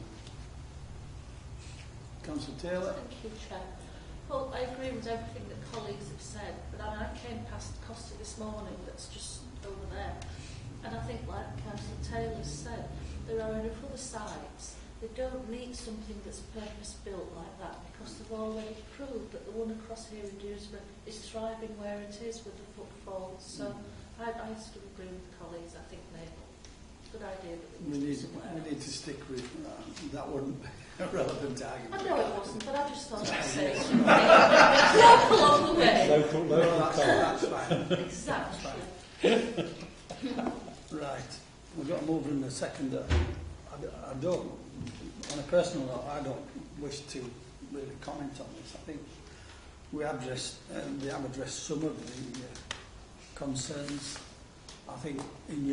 Councillor Taylor. Thank you, Chair. Well, I agree with everything that colleagues have said, but I came past Costa this morning that's just over there, and I think, like Councillor Taylor said, there are enough other sites. They don't need something that's purpose-built like that because they've already proved that the one across here in Dewsbury is thriving where it is with the footfalls. So I sort of agree with the colleagues. I think they're a good idea. But we need to stick with that one relevant argument. I know it wasn't, but I just thought I'd say it. Local on the way. Local that's fine. Exactly. Right. We've got to move in a second. I don't, on a personal note, I don't wish to really comment on this. I think we have addressed some of the concerns. I think in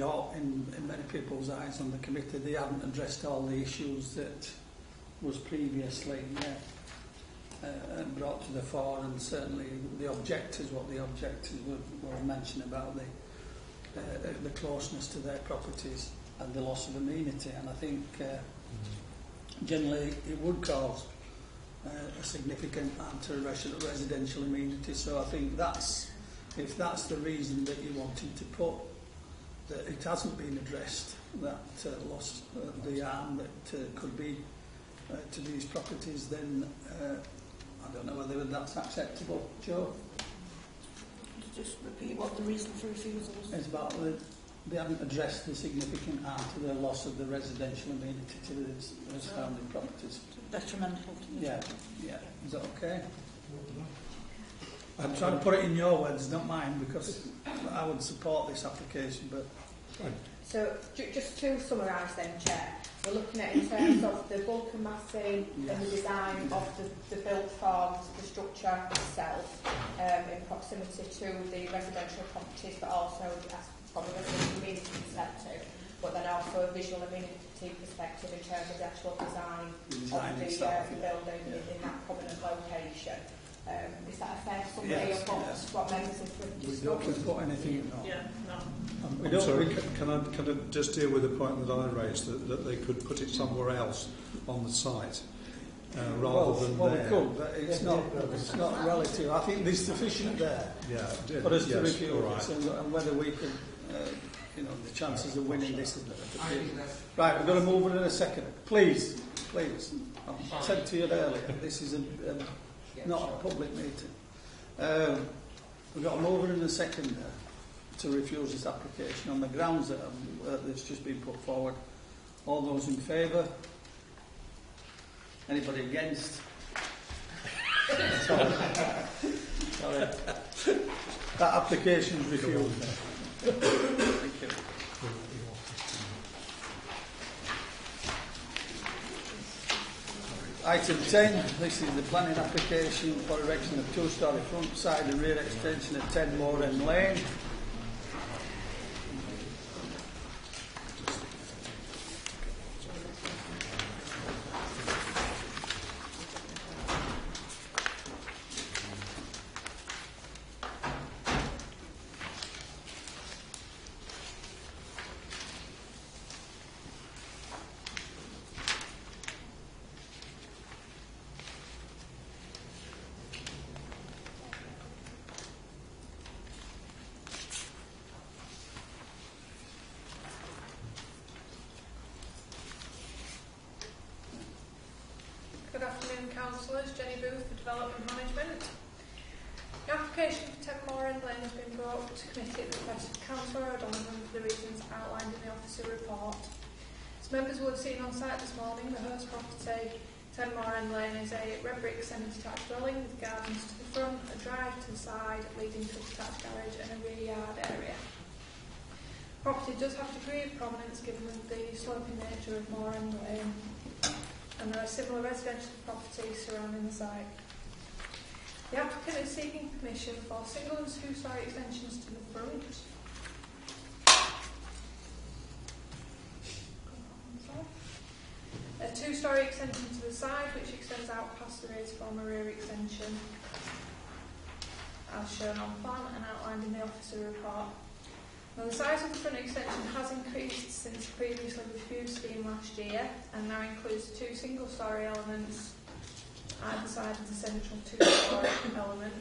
many people's eyes on the committee, they haven't addressed all the issues that was previously brought to the fore, and certainly what the objectors were mentioned about the closeness to their properties and the loss of amenity. And I think generally it would cause a significant harm to residential amenity. So I think if that's the reason that you wanted to put, that it hasn't been addressed, that loss, the harm that could be to these properties, then I don't know whether that's acceptable. Joe? Just repeat what the reason for refusal was. It's about they haven't addressed the significant harm to the loss of the residential amenity to the surrounding properties. Detrimental to the Yeah. Is that okay? I'm trying to put it in your words, not mine, because I would support this application, but... So, just to summarise then, Chair, we're looking at in terms of the bulk and massing and the design of the built forms, the structure itself, in proximity to the residential properties, but also from a residential amenity perspective, but then also a visual amenity perspective in terms of the actual design of the building in that prominent location. Is that a fair summary of what members have discussed? We don't put anything. I'm sorry, can I just deal with the point that I raised, that they could put it somewhere else on the site rather than there? We could, but it's not relative. I think there's sufficient there for us to review this, and whether we could, the chances of winning this. Right, we're going to move on in a second. Please. I said to you earlier, this is not a public meeting. We've got to move on in a second to refuse this application on the grounds that that's just been put forward. All those in favour? Anybody against? Sorry. That application is refused. Thank you. Item 10, this is the planning application for erection of two-storey front, side and rear extension of 10 Woollen Lane. Good afternoon, councillors. Jenny Booth for Development Management. The application for 10 Woollen Lane has been brought to committee at the request of Councillor O'Donovan for the reasons outlined in the officer report. As members would have seen on site this morning, the host property, 10 Woollen Lane, is a red brick semi-detached dwelling with gardens to the front, a drive to the side leading to a detached garage and a rear yard area. Property does have a degree of prominence given the sloping nature of Woollen Lane, and there are similar residential properties surrounding the site. The applicant is seeking permission for single and two-storey extensions to the front. A two-storey extension to the side which extends out past the rear to form a rear extension as shown on plan and outlined in the officer report. Now, the size of the front extension has increased since the previously refused scheme last year and now includes two single-storey elements either side of the central two-storey element.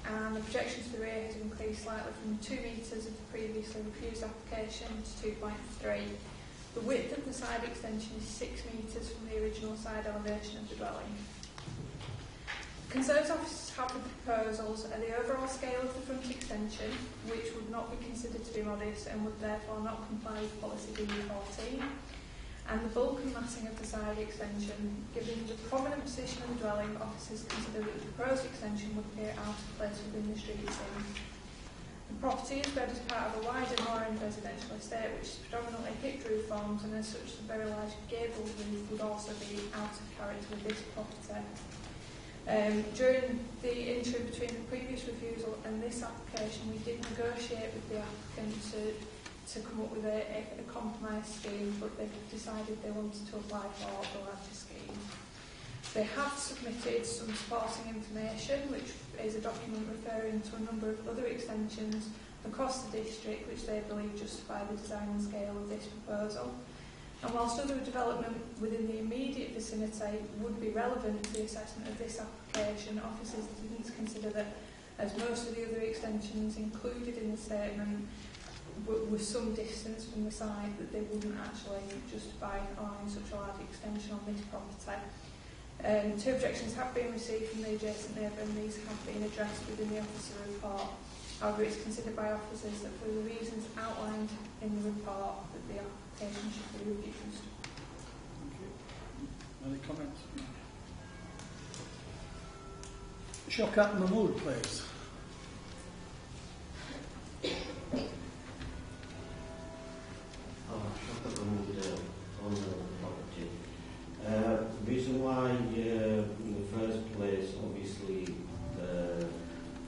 and the projections for the rear had increased slightly from 2 metres of the previously refused application to 2.3. The width of the side extension is 6 metres from the original side elevation of the dwelling. The Conservative officers have with the proposals are the overall scale of the front extension, which would not be considered to be modest and would therefore not comply with policy B14, and the bulk and massing of the side extension. Given the prominent position of the dwelling, officers consider that the proposed extension would appear out of place within the street scene. The property is read as part of a wider moor-end residential estate, which is predominantly hipped roof forms, and as such the very large gable roof would also be out of character with this property. During the interim between the previous refusal and this application, we did negotiate with the applicant to come up with a compromise scheme, but they've decided they wanted to apply for the larger scheme. They have submitted some supporting information, which is a document referring to a number of other extensions across the district, which they believe justify the design and scale of this proposal. And whilst other development within the immediate vicinity would be relevant to the assessment of this application, officers didn't consider that, as most of the other extensions included in the statement were some distance from the side, that they wouldn't actually justify allowing such a large extension on this property. 2 objections have been received from the adjacent neighbour, and these have been addressed within the officer report. However, it's considered by officers that for the reasons outlined in the report that the application should be refused. Thank you. Any comments? Shaukat Mahmood, please. Shaukat Mahmood, on the property. The reason why, in the first place, obviously, the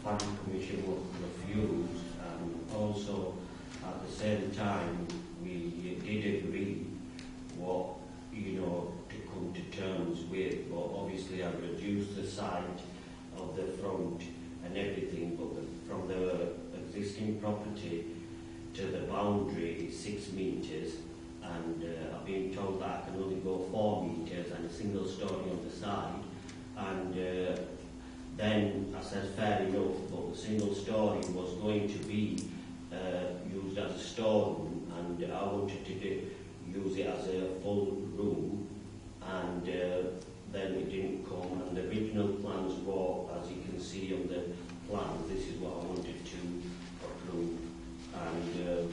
planning commission was refused, and also at the same time we did agree what, to come to terms with, but obviously I've reduced the side of the front and everything, but from the existing property to the boundary is 6 metres, and I've been told that I can only go 4 metres and a single story on the side, and then I said fair enough, but the single story was going to be used as a storeroom, and I wanted to use it as a full room, and then it didn't come, and the original plans were, as you can see on the plan, this is what I wanted to approve, and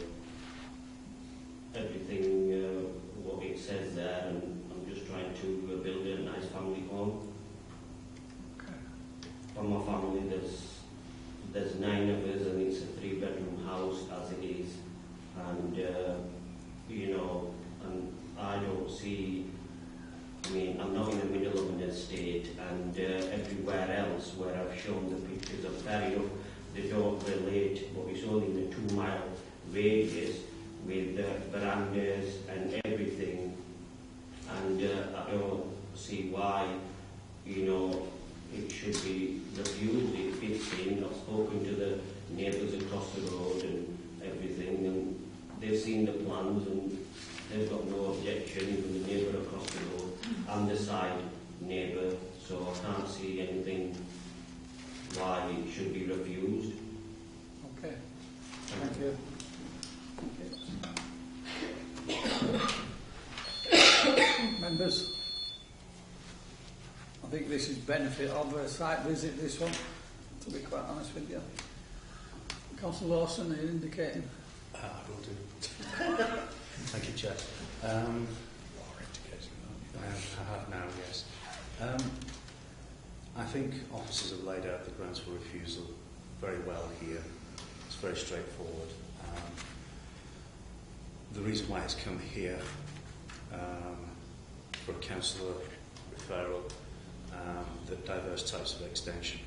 everything what it says there, and I'm just trying to build a nice family home. For my family, there's 9 of us, and it's a 3-bedroom house as it is, and and I don't see. I'm not in the middle of an estate, and everywhere else where I've shown the pictures of fair enough, they don't relate, but it's only in a 2-mile radius with verandas and everything, and I don't see why, it should be refused. It fits in. I've spoken to the neighbours across the road and everything, and they've seen the plans and they've got no objection, even the neighbour across the road and the side neighbour, so I can't see anything why it should be refused. Okay. Thank you. Members, I think this is benefit of a site visit, this one, to be quite honest with you. Councillor Lawson, are you indicating? I will do. Thank you, Chair. I have now, yes. I think officers have laid out the grounds for refusal very well here. It's very straightforward. The reason why it's come here for a councillor referral, that diverse types of extension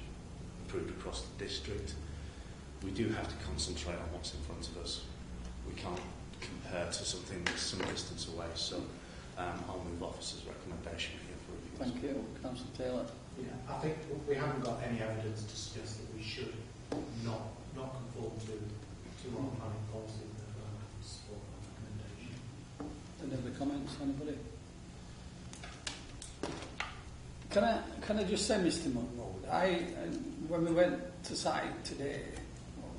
approved across the district. We do have to concentrate on what's in front of us. We can't compare to something that's some distance away, so I'll move officer's recommendation here for review. Thank you. Councillor Taylor. Yeah, I think we haven't got any evidence to suggest that we should not conform to our planning policy. Support that recommendation. Any other comments? Anybody? Can I just say, Mr. Munro, when we went to site today,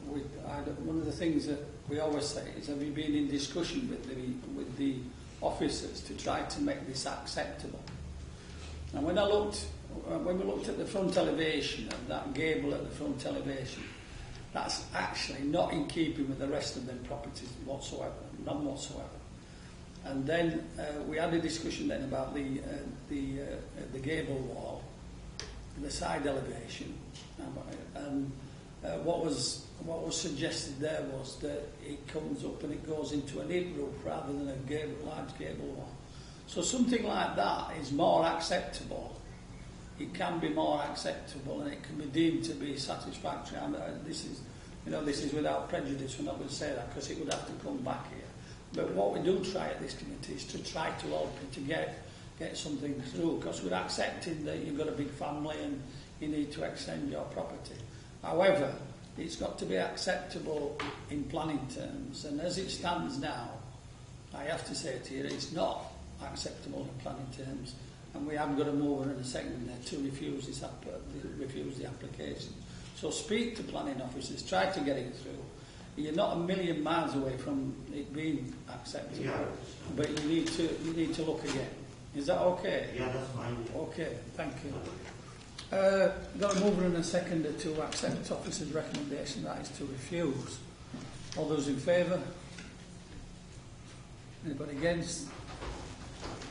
one of the things that we always say is, have you been in discussion with the officers to try to make this acceptable? And when we looked at the front elevation of that gable at the front elevation, that's actually not in keeping with the rest of the properties whatsoever, none whatsoever. And then we had a discussion then about the gable wall, the side elevation, and what was suggested there was that it comes up and it goes into an hip roof rather than a large gable wall. So something like that is more acceptable. It can be more acceptable, and it can be deemed to be satisfactory. And this is without prejudice. We're not going to say that because it would have to come back here. But what we do try at this committee is to try to help it to get something through, because we're accepting that you've got a big family and you need to extend your property. However, it's got to be acceptable in planning terms, and as it stands now, I have to say to you, it's not acceptable in planning terms, and we have got a mover and a second there to refuse the application. So speak to planning officers, try to get it through. You're not a million miles away from it being acceptable, but you need to look again. Is that okay? Yeah, that's fine. Okay, thank you. Got a mover and a seconder to accept officer's recommendation, that is to refuse. All those in favour? Anybody against?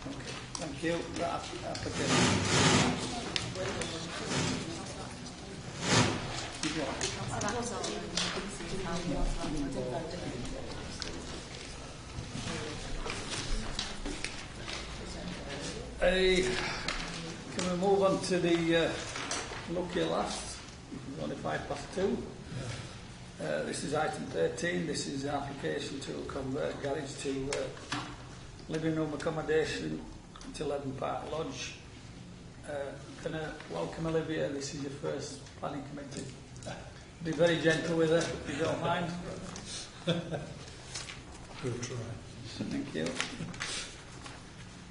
Okay, thank you. That application. Can we move on to the lucky last? It's only 2:05. This is item 13. This is an application to convert garage to living room accommodation at 11 Park Lodge. Can I welcome Olivia? This is your first planning committee. Be very gentle with her, if you don't mind. Good try. Thank you.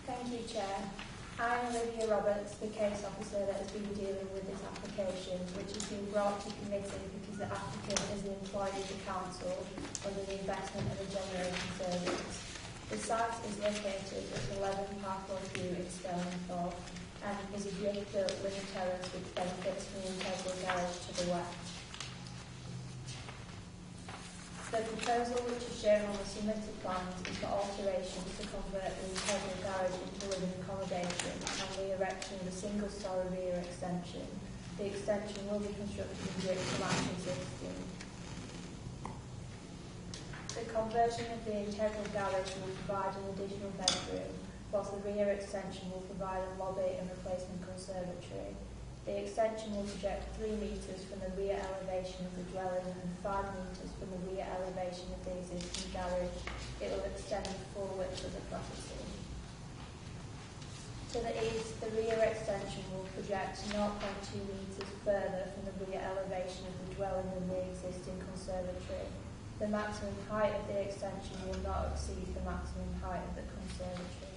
Thank you, Chair. I'm Olivia Roberts, the case officer that has been dealing with this application, which has been brought to committee because the applicant is an employee of the council under the investment and regeneration service. The site is located at 11 Parkland View in Stonethorpe and is a brick-built wing terrace which benefits from the integral garage to the west. The proposal which is shown on the submitted plans is for alterations to convert the integral garage into living accommodation and the erection of a single-storey rear extension. The extension will be constructed in brick to match existing. The conversion of the integral garage will provide an additional bedroom, whilst the rear extension will provide a lobby and replacement conservatory. The extension will project 3 metres from the rear elevation of the dwelling and 5 metres from the rear elevation of the existing garage. It will extend the full width of the property. To the east, the rear extension will project 0.2 metres further from the rear elevation of the dwelling than the existing conservatory. The maximum height of the extension will not exceed the maximum height of the conservatory.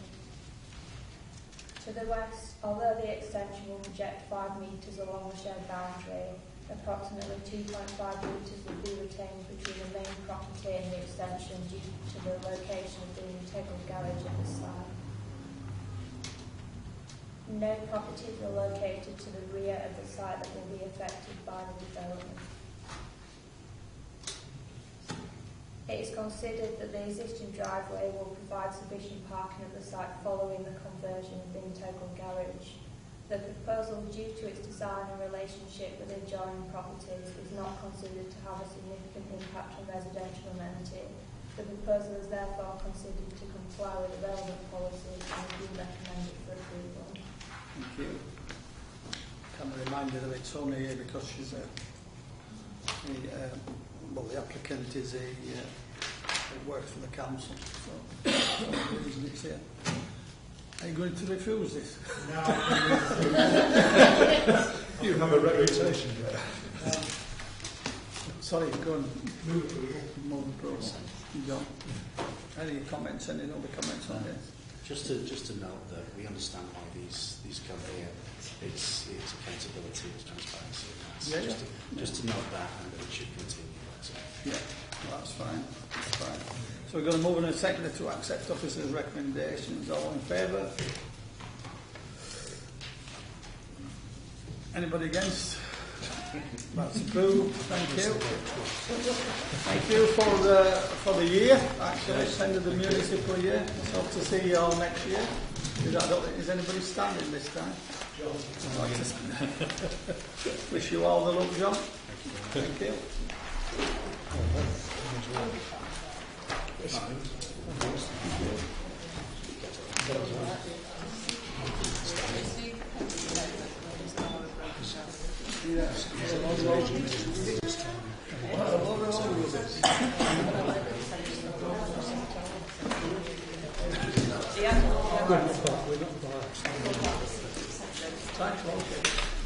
To the west, although the extension will project 5 metres along the shared boundary, approximately 2.5 metres will be retained between the main property and the extension due to the location of the integral garage at the site. No properties are located to the rear of the site that will be affected by the development. It is considered that the existing driveway will provide sufficient parking at the site following the conversion of the integral garage. The proposal, due to its design and relationship with adjoining properties, is not considered to have a significant impact on residential amenity. The proposal is therefore considered to comply with the relevant policies and is being recommended for approval. Thank you. Can I remind you that it's only here because she's the applicant is works for the council, so that's the reason it's here. Are you going to refuse this? No. You have a reputation there. Sorry, go on. Move approval. You don't. Any comments? Any other comments on this? Just to note that we understand why these come here. its accountability, its transparency. Just to note that, and that it should continue. So. Yeah, well, that's fine. That's fine. So we're going to move on a second to accept officers' recommendations. All in favour? Anybody against? That's approved. Thank you. Thank you for the year. Actually, end of the municipal year. Let's hope to see you all next year. Is anybody standing this time? John. Wish you all the luck, John. Thank you.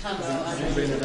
Thanks,